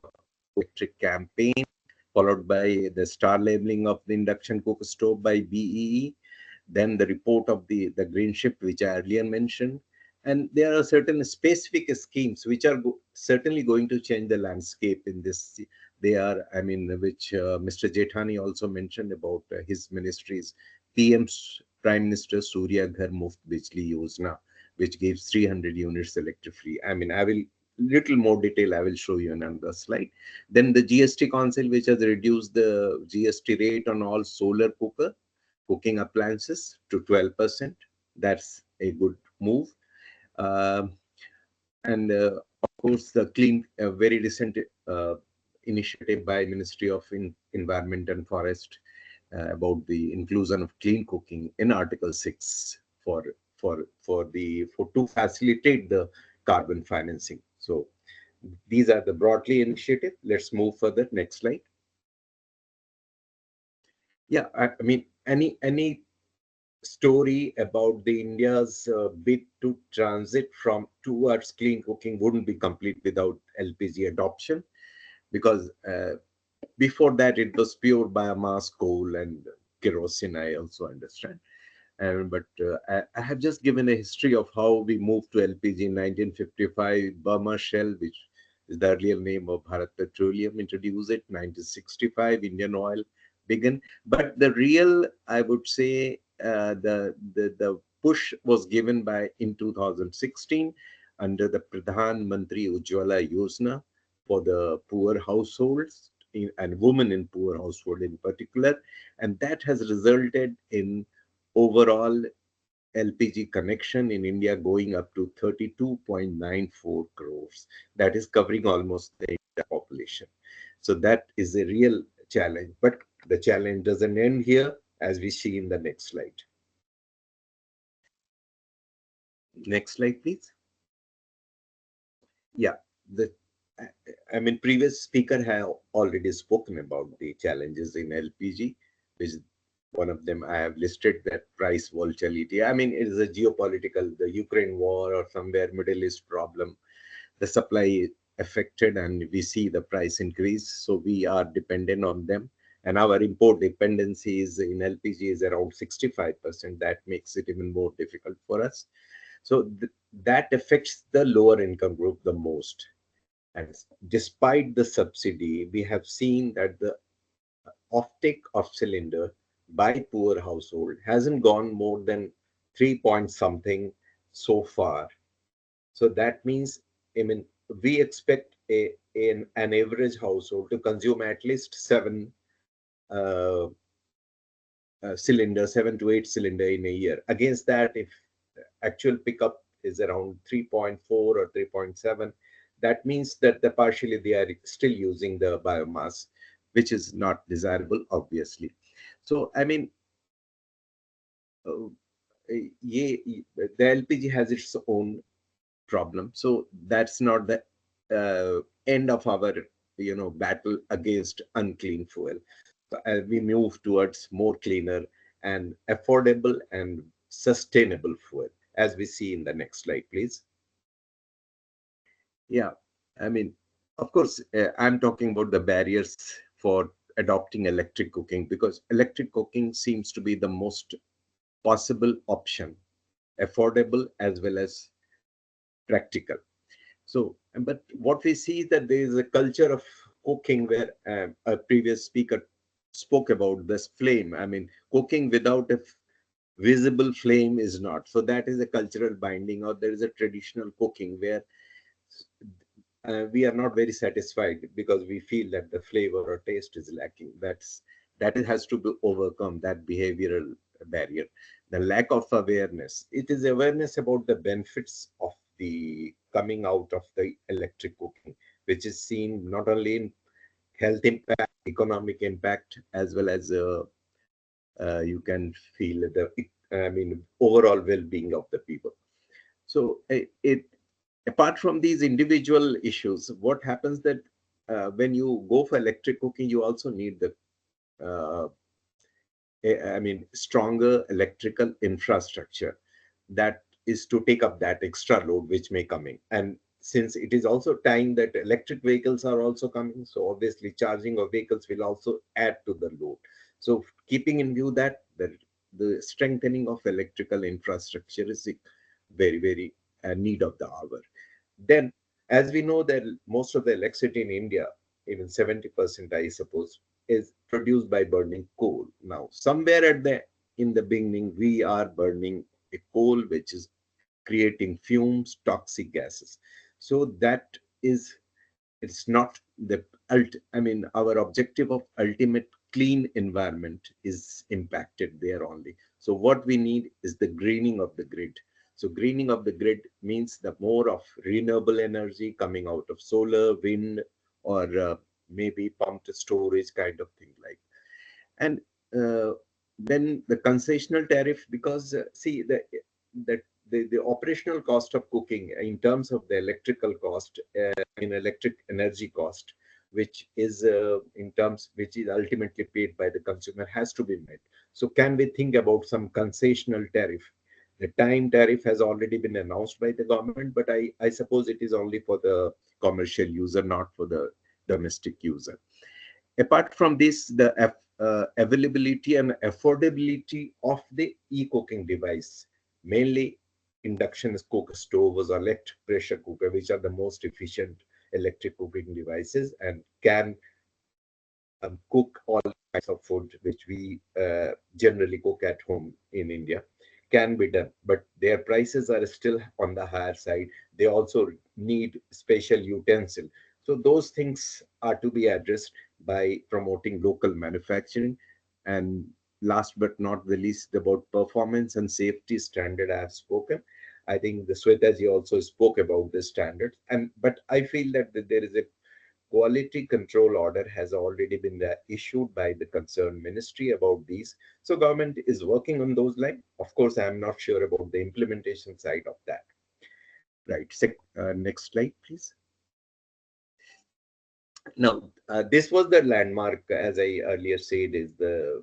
electric campaign, followed by the star labeling of the induction cooker stove by BEE, then the report of the green shift, which I earlier mentioned. And there are certain specific schemes which are certainly going to change the landscape in this. They are, I mean, which Mr. Jethani also mentioned about his ministries. PM's Prime Minister Surya Ghar Muft Bijli Yojana, which gives 300 units electric-free. I mean, I will little more detail I will show you in another slide. Then the GST Council, which has reduced the GST rate on all solar cooking appliances to 12%. That's a good move. Um and of course, the clean, very recent initiative by Ministry of Environment and Forest about the inclusion of clean cooking in Article 6 to facilitate the carbon financing. So these are the broadly initiative. Let's move further. Next slide. Yeah, I mean, any story about the India's bid to transit from towards clean cooking wouldn't be complete without LPG adoption, because before that it was pure biomass, coal, and kerosene. I also understand. But I have just given a history of how we moved to LPG in 1955. Burma Shell, which is the earlier name of Bharat Petroleum, introduced it. 1965, Indian Oil began. But the real, I would say, the push was given by in 2016 under the Pradhan Mantri Ujjwala Yojana for the poor households and women in poor household in particular, and that has resulted in overall LPG connection in India going up to 32.94 crores. That is covering almost the entire population. So that is a real challenge. But the challenge doesn't end here, as we see in the next slide. Next slide, please. Yeah, the I mean, previous speaker have already spoken about the challenges in LPG, which one of them I have listed, that price volatility. I mean, it is a geopolitical, the Ukraine war or somewhere Middle East problem, the supply affected, and we see the price increase. So we are dependent on them. And our import dependency is in LPG is around 65%. That makes it even more difficult for us. So that affects the lower income group the most. And despite the subsidy, we have seen that the offtake of cylinder by poor household hasn't gone more than 3 point something so far. So that means, I mean, we expect an average household to consume at least uh, cylinder, 7 to 8 cylinder in a year. Against that, if actual pickup is around 3.4 or 3.7, that means that partially they are still using the biomass, which is not desirable, obviously. So, I mean, uh, the LPG has its own problem. So that's not the end of our, battle against unclean fuel. So as we move towards more cleaner and affordable and sustainable fuel, as we see in the next slide, please. Yeah, I mean, of course, I'm talking about the barriers for adopting electric cooking, because electric cooking seems to be the most possible option, affordable as well as practical. So, but what we see is that there is a culture of cooking where a previous speaker spoke about this flame. I mean, cooking without a visible flame is not. So that is a cultural binding, or there is a traditional cooking where we are not very satisfied because we feel that the flavor or taste is lacking. That has to be overcome, that behavioral barrier. The lack of awareness. It is awareness about the benefits of the coming out of the electric cooking, which is seen not only in health impact, economic impact, as well as you can feel the, overall well-being of the people. So apart from these individual issues, what happens that when you go for electric cooking, you also need the uh, stronger electrical infrastructure that is to take up that extra load which may come in. And since it is also time that electric vehicles are also coming, so obviously charging of vehicles will also add to the load. So keeping in view that the strengthening of electrical infrastructure is a very, very need of the hour. Then, as we know that most of the electricity in India, even 70%, I suppose, is produced by burning coal. Now, somewhere in the beginning, we are burning a coal which is creating fumes, toxic gases. So that is, it's not the our objective of ultimate clean environment is impacted there only. So what we need is the greening of the grid. So greening of the grid means the more of renewable energy coming out of solar, wind, or maybe pumped storage kind of thing like. And uh, then the concessional tariff, because see the, the operational cost of cooking in terms of the electrical cost, in electric energy cost, which is in terms which is ultimately paid by the consumer, has to be met. So can we think about some concessional tariff? The time tariff has already been announced by the government, but I suppose it is only for the commercial user, not for the domestic user. Apart from this, the availability and affordability of the e-cooking device, mainly induction cook stoves or electric pressure cooker, which are the most efficient electric cooking devices and can cook all kinds of food which we generally cook at home in India, can be done, but their prices are still on the higher side. They also need special utensil. So those things are to be addressed by promoting local manufacturing. And last but not the least, about performance and safety standard I have spoken. I think the Swetaji also spoke about the standards, and but I feel that there is a quality control order has already been issued by the concerned ministry about these. So government is working on those lines. Of course, I am not sure about the implementation side of that. Right. Next slide, please. Now, this was the landmark, as I earlier said, is the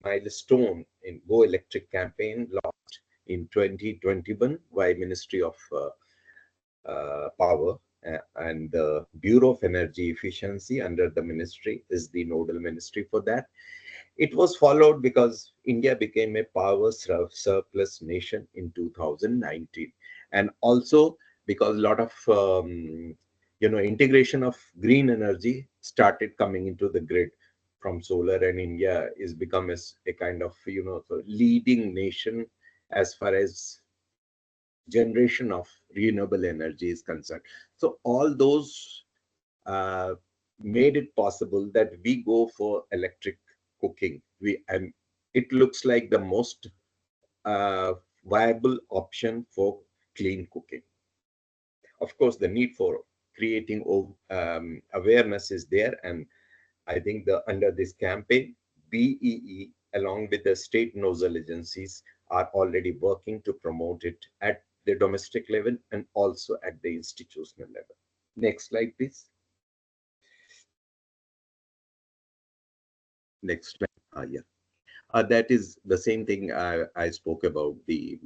milestone in Go Electric campaign launched in 2021 by Ministry of Power, and the Bureau of Energy Efficiency under the ministry is the nodal ministry for that. It was followed because India became a power surplus nation in 2019, and also because a lot of integration of green energy started coming into the grid from solar, and India is become as a kind of leading nation as far as generation of renewable energy is concerned. So all those uh, made it possible that we go for electric cooking. And it looks like the most uh, viable option for clean cooking. Of course, the need for creating awareness is there, and I think under this campaign, BEE along with the state nozzle agencies are already working to promote it at the domestic level and also at the institutional level. Next slide, please. Next slide. Yeah. That is the same thing I spoke about, the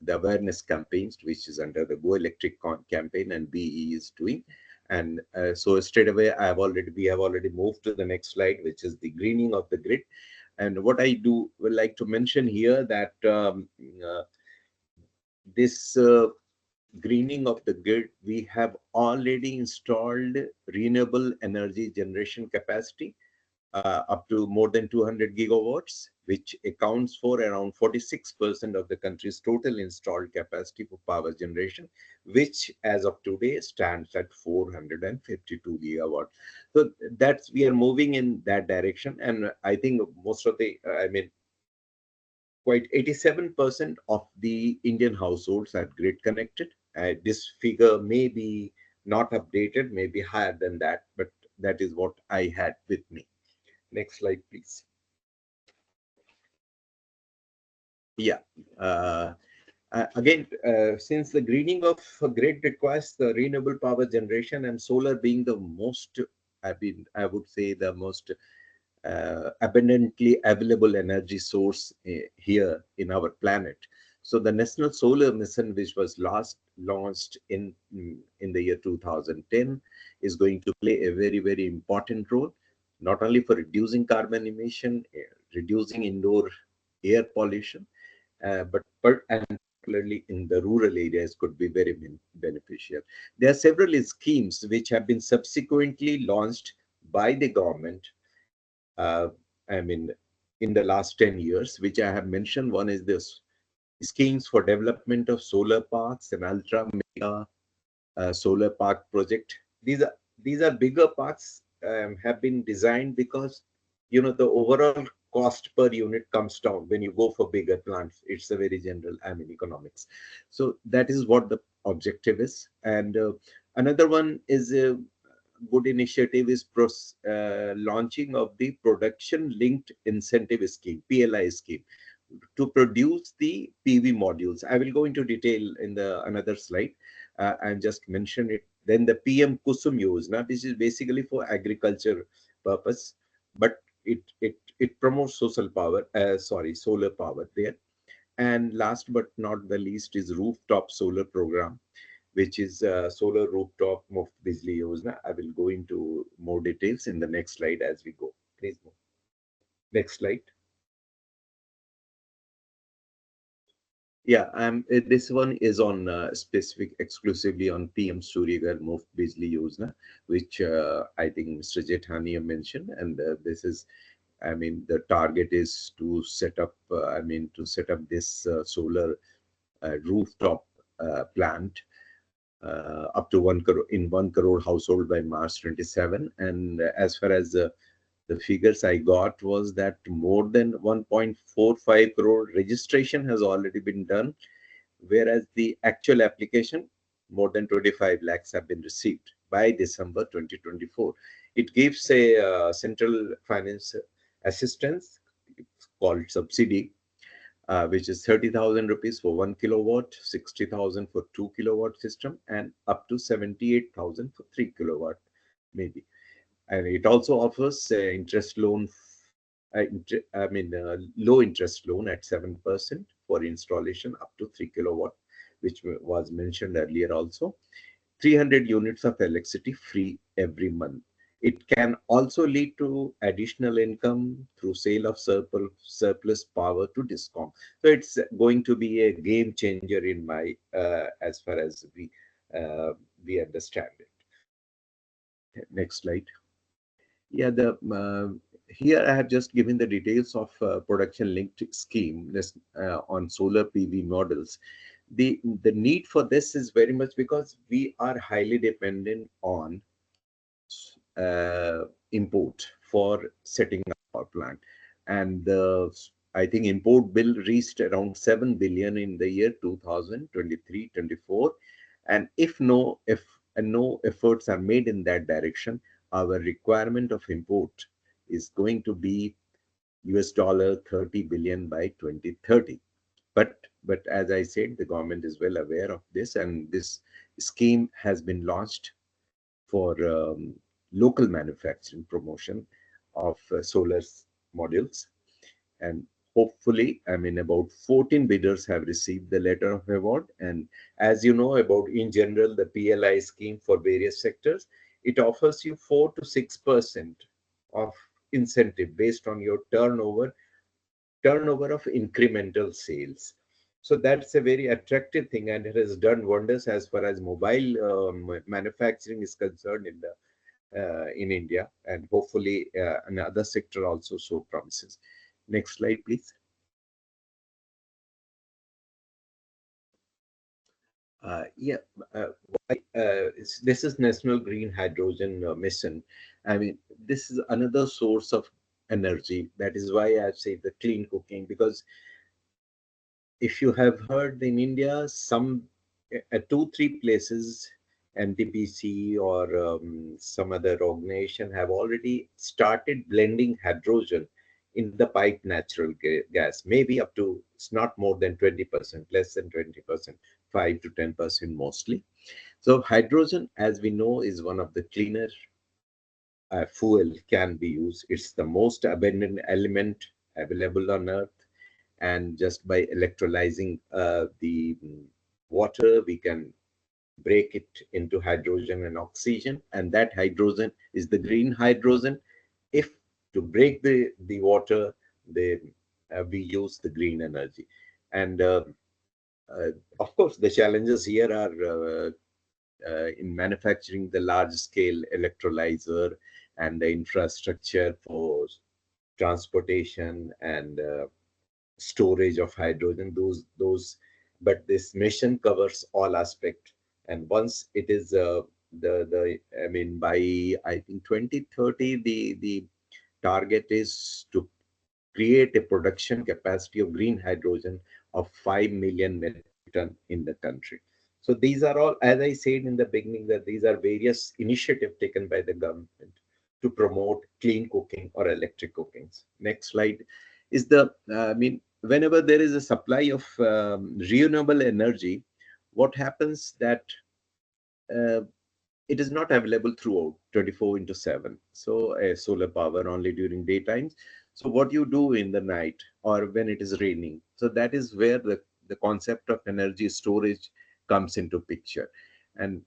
awareness campaigns, which is under the Go Electric campaign, and BE is doing. And so straight away, we have already moved to the next slide, which is the greening of the grid. And what I would like to mention here that this greening of the grid, we have already installed renewable energy generation capacity up to more than 200 gigawatts, which accounts for around 46% of the country's total installed capacity for power generation, which as of today stands at 452 gigawatts. So we are moving in that direction. And I think most of quite 87% of the Indian households are grid connected. This figure may be not updated, may be higher than that, but that is what I had with me. Next slide, please. Yeah. Again, since the greening of a grid requires the renewable power generation and solar being the most, I would say the most abundantly available energy source here in our planet. So the National Solar Mission, which was last launched in the year 2010, is going to play a very, very important role, not only for reducing carbon emission, reducing indoor air pollution, and particularly in the rural areas could be very beneficial. There are several schemes which have been subsequently launched by the government. Uh, I mean, in the last 10 years, which I have mentioned. One is this schemes for development of solar parks and ultra mega solar park project. These are bigger parks, have been designed because the overall cost per unit comes down when you go for bigger plants. It's a very general, economics. So that is what the objective is. And another one is a good initiative is launching of the production linked incentive scheme, PLI scheme, to produce the PV modules. I will go into detail in the another slide, and just mention it. Then the PM Kusum Yojana, which is basically for agriculture purpose, but it promotes solar power there. And last but not the least is rooftop solar program, which is solar rooftop Muft Bijli Yojana. I will go into more details in the next slide as we go. Please move. Next slide. Yeah, this one is on specific exclusively on PM Surya Ghar Muft Bijli Yojana, which I think Mr. Jethania mentioned, and this is, the target is to set up, this solar rooftop plant up to 1 crore in 1 crore household by March 27. And as far as the figures I got was that more than 1.45 crore registration has already been done, whereas the actual application, more than 25 lakhs have been received by December 2024. It gives a central finance assistance called subsidy, which is 30,000 rupees for 1 kilowatt, 60,000 for 2 kilowatt system, and up to 78,000 for 3 kilowatt, maybe. And it also offers interest loan, low interest loan at 7% for installation up to 3 kilowatt, which was mentioned earlier also. 300 units of electricity free every month. It can also lead to additional income through sale of surplus power to discom. So it's going to be a game changer in my as far as we understand it. Next slide. Yeah, the here I have just given the details of production linked scheme on solar PV models. The need for this is very much because we are highly dependent on import for setting up our plant, and I think import bill reached around 7 billion in the year 2023-24, and no efforts are made in that direction, our requirement of import is going to be $30 billion by 2030. But as I said, the government is well aware of this, and this scheme has been launched for local manufacturing promotion of solar modules. And hopefully, about 14 bidders have received the letter of award. And as you know about, in general, the PLI scheme for various sectors, it offers you 4 to 6% of incentive based on your turnover of incremental sales. So that's a very attractive thing, and it has done wonders as far as mobile manufacturing is concerned in India, and hopefully another sector also so promises. Next slide, please. Yeah, this is National Green Hydrogen Mission. This is another source of energy. That is why I say the clean cooking, because if you have heard in India, some 2-3 places, NTPC or some other organization have already started blending hydrogen in the pipe natural gas, maybe up to, it's not more than 20%, less than 20%, 5 to 10% mostly. So hydrogen, as we know, is one of the cleaner fuel can be used. It's the most abundant element available on Earth, and just by electrolyzing the water, we can break it into hydrogen and oxygen, and that hydrogen is the green hydrogen. If to break the water, they we use the green energy. And of course, the challenges here are in manufacturing the large scale electrolyzer and the infrastructure for transportation and storage of hydrogen, those but this mission covers all aspect. And once it is the I mean, by I think 2030, the target is to create a production capacity of green hydrogen of 5 million metric ton in the country. So these are all, as I said in the beginning, that these are various initiatives taken by the government to promote clean cooking or electric cooking. Next slide is the, I mean, whenever there is a supply of renewable energy, what happens that uh, it is not available throughout 24 into 7. So solar power only during daytimes. So what you do in the night or when it is raining, so that is where the concept of energy storage comes into picture. And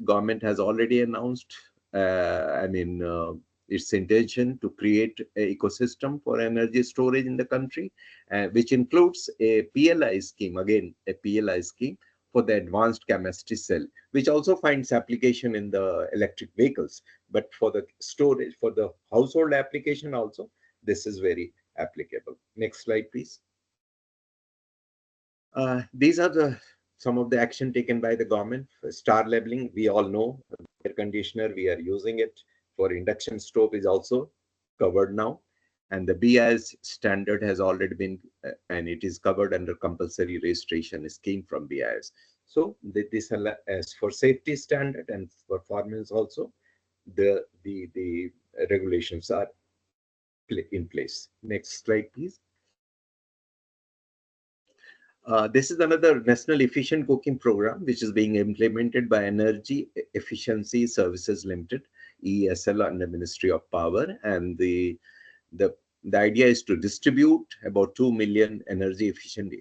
government has already announced, I mean, its intention to create an ecosystem for energy storage in the country, which includes a PLI scheme, again, a PLI scheme for the advanced chemistry cell, which also finds application in the electric vehicles. But for the storage, for the household application also, this is very applicable. Next slide, please. These are some of the action taken by the government. Star labeling, we all know. Air conditioner, we are using it. For induction stove is also covered now. And the BIS standard has already been, and it is covered under compulsory registration scheme from BIS. So this, as for safety standard and performance also, the regulations are in place. Next slide, please. This is another National Efficient Cooking Program, which is being implemented by Energy Efficiency Services Limited, ESL, under Ministry of Power. And the idea is to distribute about 2 million energy efficient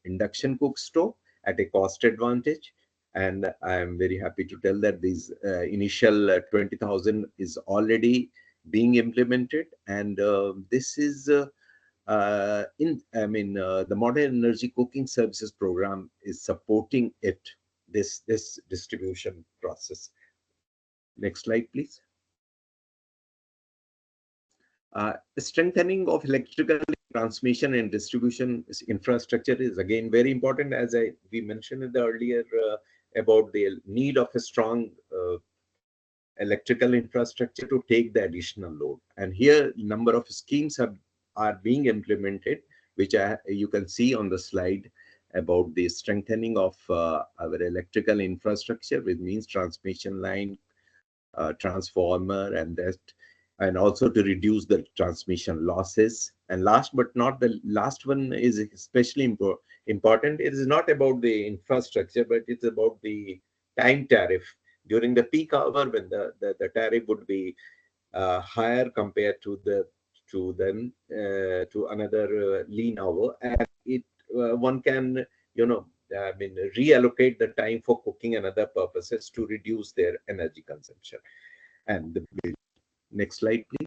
induction cook stove at a cost advantage. And I am very happy to tell that these initial 20,000 is already being implemented. And this is the Modern Energy Cooking Services Program is supporting it, this distribution process. Next slide, please. Strengthening of electrical transmission and distribution infrastructure is again very important, as we mentioned in the earlier about the need of a strong electrical infrastructure to take the additional load. And here number of schemes are being implemented, which you can see on the slide about the strengthening of our electrical infrastructure, which means transmission line, transformer, and that, and also to reduce the transmission losses. And last but not the last one is especially important. It is not about the infrastructure, but it's about the time tariff during the peak hour, when the tariff would be higher compared to another lean hour, and it one can reallocate the time for cooking and other purposes to reduce their energy consumption. And the next slide, please.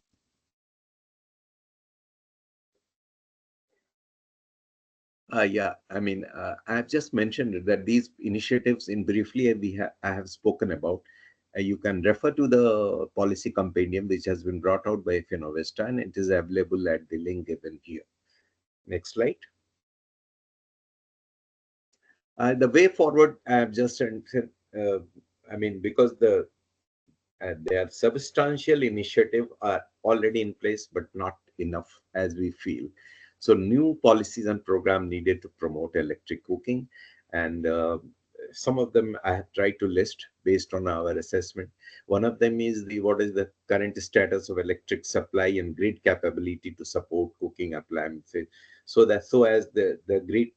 I've just mentioned that these initiatives, in briefly, I have spoken about. You can refer to the policy compendium, which has been brought out by Finovista, and it is available at the link given here. Next slide. The way forward, I have just said, because there are substantial initiatives are already in place, but not enough, as we feel. So new policies and program needed to promote electric cooking, and some of them I have tried to list based on our assessment. One of them is what is the current status of electric supply and grid capability to support cooking appliances, so as the grid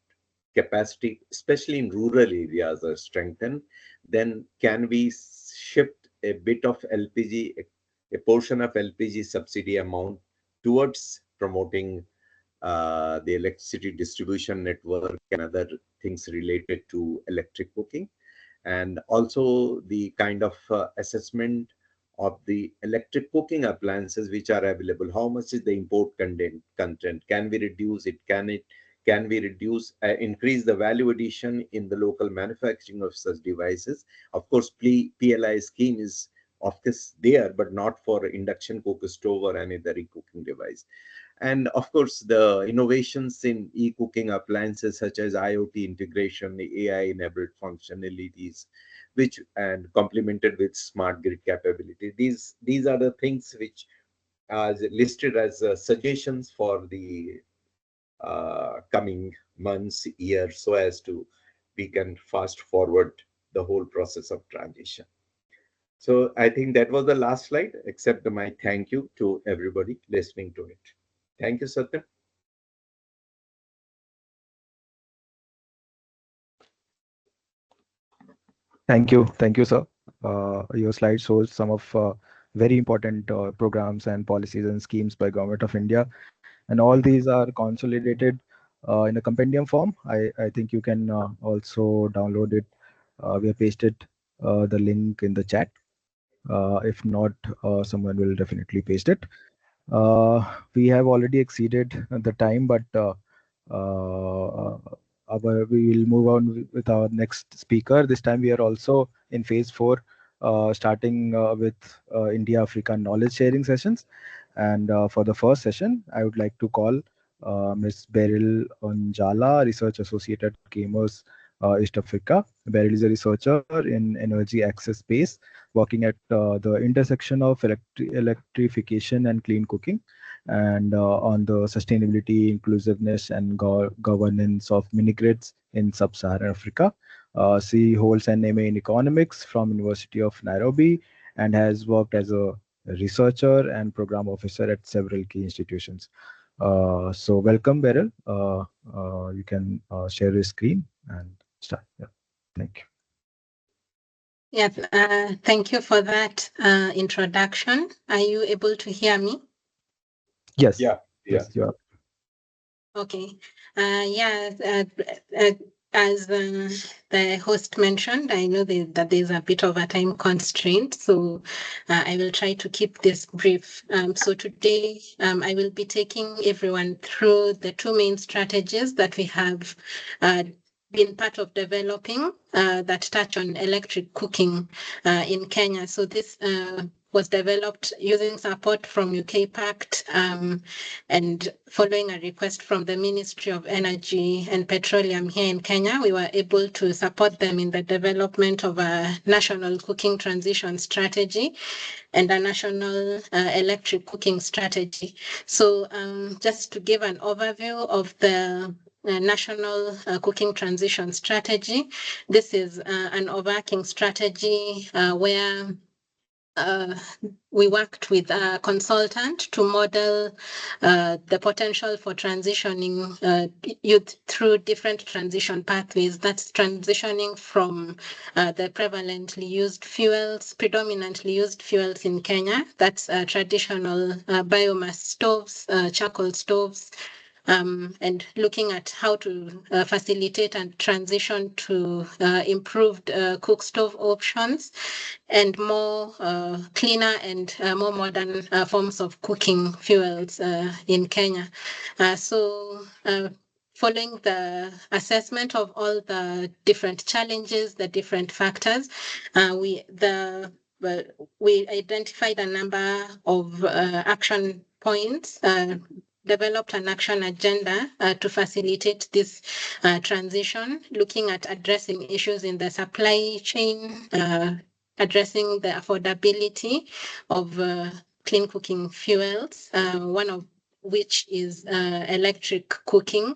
capacity, especially in rural areas, are strengthened, then can we shift a bit of LPG, a portion of LPG subsidy amount towards promoting the electricity distribution network and other things related to electric cooking, and also the kind of assessment of the electric cooking appliances which are available. How much is the import content? Can we reduce it? Can we reduce, increase the value addition in the local manufacturing of such devices? Of course, PLI scheme is of this there, but not for induction cooker stove or any other cooking device. And of course, the innovations in e-cooking appliances such as IoT integration, AI-enabled functionalities, which and complemented with smart grid capability. These are the things which are listed as suggestions for the coming months, years, so as to we can fast forward the whole process of transition. So I think that was the last slide, except my thank you to everybody listening to it. Thank you, Satyam. Thank you, sir. Your slide shows some of very important programs and policies and schemes by Government of India, and all these are consolidated in a compendium form. I think you can also download it. We have pasted the link in the chat. If not, someone will definitely paste it. We have already exceeded the time, but uh, we will move on with our next speaker. This time we are also in phase 4, starting with India Africa knowledge sharing sessions. And for the first session, I would like to call Ms. Beryl Onjala, Research Associate at Gamers East Africa. Beryl is a researcher in energy access space, working at the intersection of electrification and clean cooking, and on the sustainability, inclusiveness, and governance of mini grids in sub-Saharan Africa. She holds an MA in economics from University of Nairobi and has worked as a researcher and program officer at several key institutions. So welcome, Beryl. You can share your screen and start. Yeah. Thank you. Yeah, thank you for that introduction. Are you able to hear me? Yes. Yeah. Yes, you are. Okay. As the host mentioned, I know that there's a bit of a time constraint, so I will try to keep this brief. So today, I will be taking everyone through the two main strategies that we have been part of developing that touch on electric cooking in Kenya. So this was developed using support from UK Pact and following a request from the Ministry of Energy and Petroleum here in Kenya. We were able to support them in the development of a national cooking transition strategy and a national electric cooking strategy. So just to give an overview of the national cooking transition strategy, this is an overarching strategy where we worked with a consultant to model the potential for transitioning youth through different transition pathways. That's transitioning from the predominantly used fuels in Kenya. That's traditional biomass stoves, charcoal stoves, and looking at how to facilitate and transition to improved cook stove options and more cleaner and more modern forms of cooking fuels in Kenya. Following the assessment of all the different challenges, the different factors, we identified a number of action points, developed an action agenda to facilitate this transition, looking at addressing issues in the supply chain, addressing the affordability of clean cooking fuels. which is electric cooking,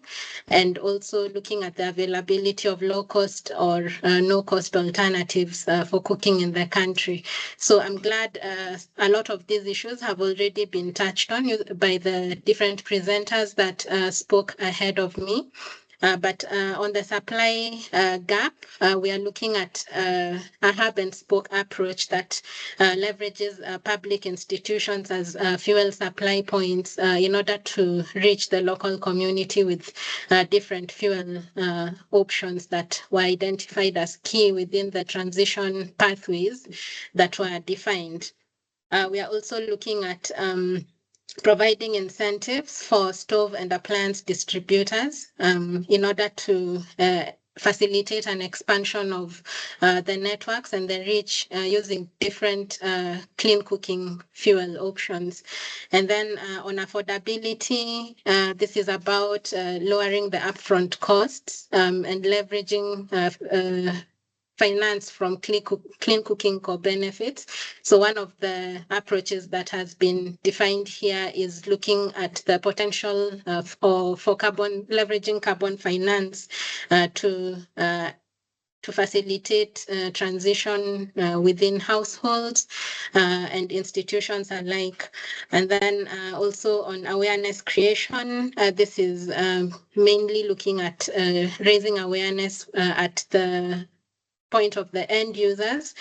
and also looking at the availability of low-cost or no-cost alternatives for cooking in the country. So I'm glad a lot of these issues have already been touched on by the different presenters that spoke ahead of me. But on the supply gap, we are looking at a hub and spoke approach that leverages public institutions as fuel supply points in order to reach the local community with different fuel options that were identified as key within the transition pathways that were defined. We are also looking at providing incentives for stove and appliance distributors in order to facilitate an expansion of the networks and the reach using different clean cooking fuel options. And then on affordability, this is about lowering the upfront costs and leveraging finance from clean cooking core benefits. So one of the approaches that has been defined here is looking at the potential for leveraging carbon finance to facilitate transition within households and institutions alike. And then also on awareness creation, this is mainly looking at raising awareness at the point of the end users,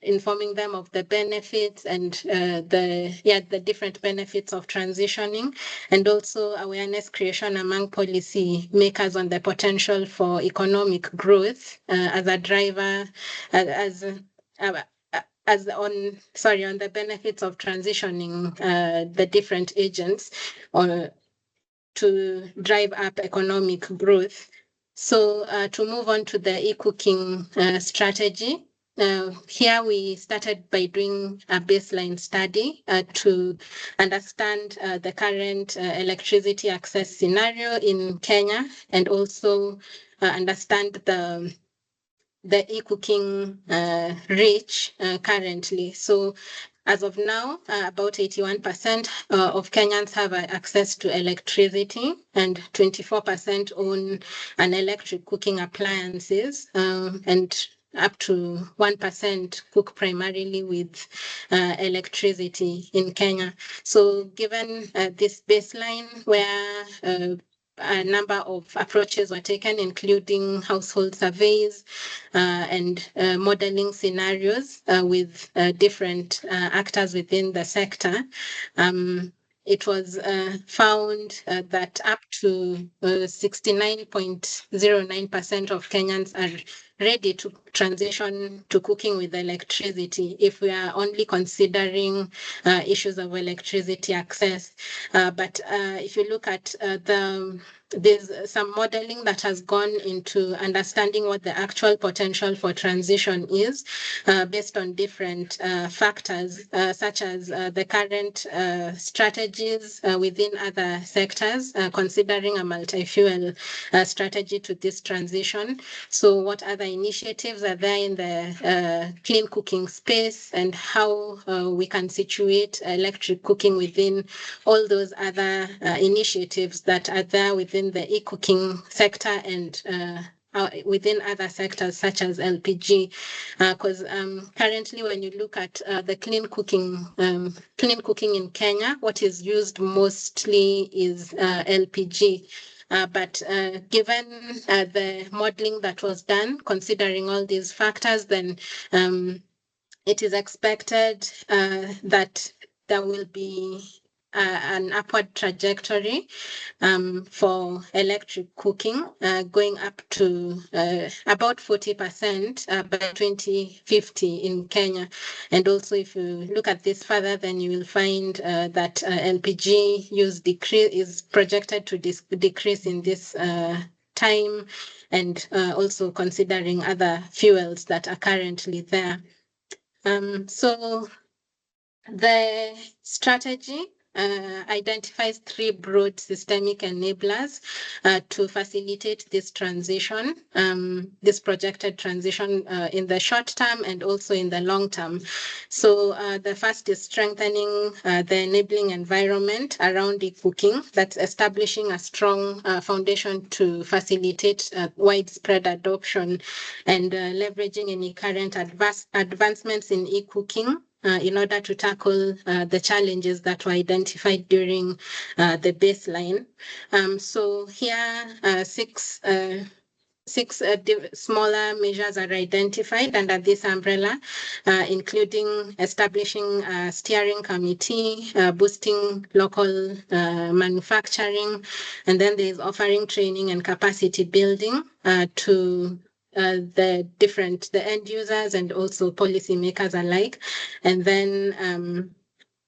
informing them of the benefits and the different benefits of transitioning, and also awareness creation among policy makers on the potential for economic growth as a driver, on the benefits of transitioning the different agents to drive up economic growth. So to move on to the e-cooking strategy, here we started by doing a baseline study to understand the current electricity access scenario in Kenya, and also understand the e-cooking reach currently. So as of now, about 81% of Kenyans have access to electricity, and 24% own an electric cooking appliances, and up to 1% cook primarily with electricity in Kenya. So given this baseline where a number of approaches were taken, including household surveys and modeling scenarios with different actors within the sector. It was found that up to 69.09% of Kenyans are ready to transition to cooking with electricity if we are only considering issues of electricity access. But if you look at there's some modeling that has gone into understanding what the actual potential for transition is based on different factors, such as the current strategies within other sectors, considering a multi-fuel strategy to this transition. So what other initiatives are there in the clean cooking space, and how we can situate electric cooking within all those other initiatives that are there within the e-cooking sector and within other sectors such as LPG, because currently when you look at the clean cooking in Kenya, what is used mostly is LPG. But given the modeling that was done, considering all these factors, then it is expected that there will be an upward trajectory for electric cooking, going up to about 40% by 2050 in Kenya. And also, if you look at this further, then you will find that LPG use is projected to decrease in this time, and also considering other fuels that are currently there. So the strategy identifies 3 broad systemic enablers to facilitate this transition, this projected transition in the short term and also in the long term. So the first is strengthening the enabling environment around e-cooking, that's establishing a strong foundation to facilitate widespread adoption and leveraging any current advancements in e-cooking in order to tackle the challenges that were identified during the baseline. So here, six smaller measures are identified under this umbrella, including establishing a steering committee, boosting local manufacturing, and then there's offering training and capacity building to the end users and also policymakers alike, and then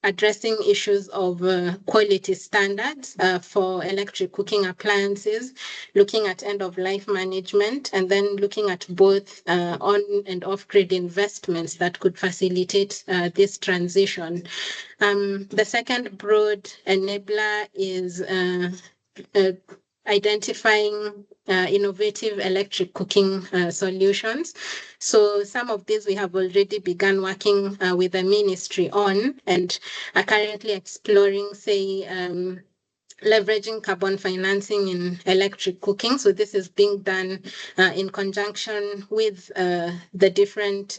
addressing issues of quality standards for electric cooking appliances, looking at end-of-life management, and then looking at both on and off-grid investments that could facilitate this transition. The second broad enabler is identifying innovative electric cooking solutions. So some of these we have already begun working with the ministry on and are currently exploring, say, leveraging carbon financing in electric cooking. So this is being done in conjunction with the different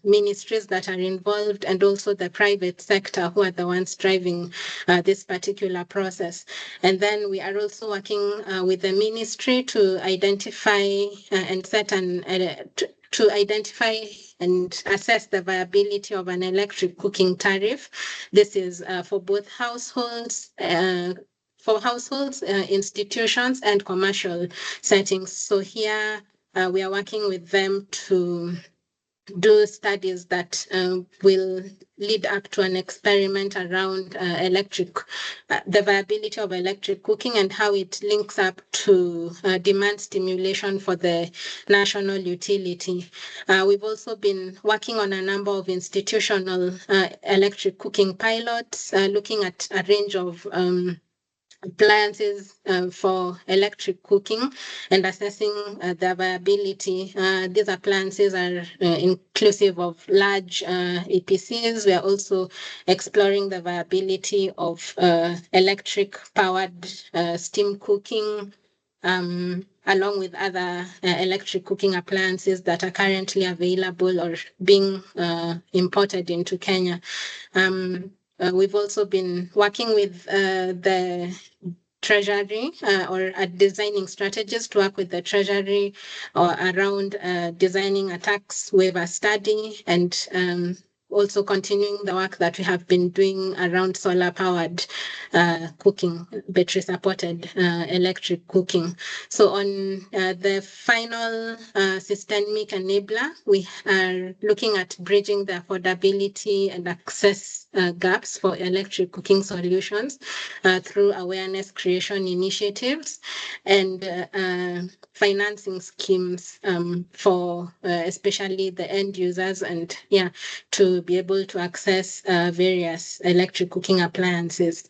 ministries that are involved and also the private sector who are the ones driving this particular process. And then we are also working with the ministry to identify and set to identify and assess the viability of an electric cooking tariff. This is for both households, institutions, and commercial settings. So here we are working with them to do studies that will lead up to an experiment around the viability of electric cooking and how it links up to demand stimulation for the national utility. We've also been working on a number of institutional electric cooking pilots, looking at a range of appliances for electric cooking and assessing their viability. These appliances are inclusive of large EPCs. We are also exploring the viability of electric powered steam cooking, along with other electric cooking appliances that are currently available or being imported into Kenya. We've also been working with the Treasury or designing strategies to work with the Treasury or around designing a tax waiver study and also continuing the work that we have been doing around solar-powered cooking, battery-supported electric cooking. So on the final systemic enabler, we are looking at bridging the affordability and access gaps for electric cooking solutions through awareness creation initiatives and financing schemes for especially the end users and to be able to access various electric cooking appliances.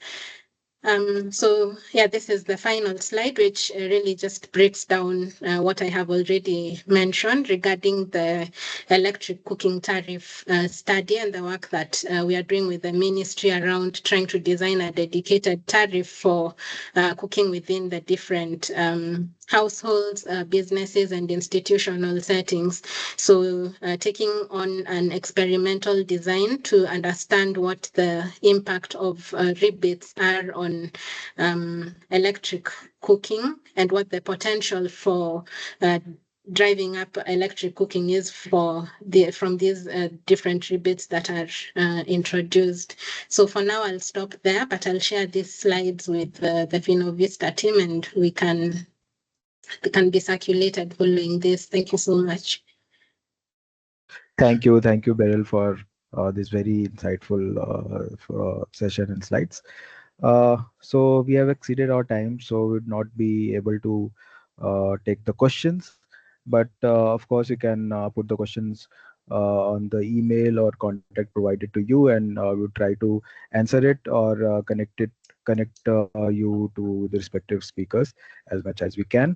So this is the final slide, which really just breaks down what I have already mentioned regarding the electric cooking tariff study and the work that we are doing with the ministry around trying to design a dedicated tariff for cooking within the different households, businesses, and institutional settings. So taking on an experimental design to understand what the impact of rebates are on electric cooking and what the potential for driving up electric cooking is from these different rebates that are introduced. So for now, I'll stop there, but I'll share these slides with the Finovista team and they can be circulated following this. Thank you so much. Thank you, Beryl, for this very insightful session and slides. So we have exceeded our time, so we would not be able to take the questions. But of course, you can put the questions on the email or contact provided to you, and we'll try to answer it or connect you to the respective speakers as much as we can.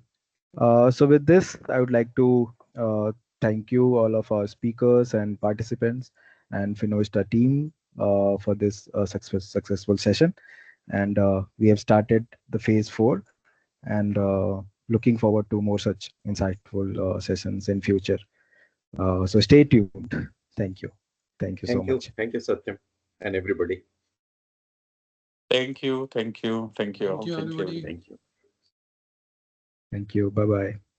So with this, I would like to thank you all of our speakers and participants and Finovista team for this successful session. And we have started the phase 4, and looking forward to more such insightful sessions in future. So stay tuned. Thank you. Thank you so much. Thank you, Satyam, and everybody. Thank you. Thank you. Thank you Thank all. you, Thank you. everybody. Thank you. Thank you. Bye bye.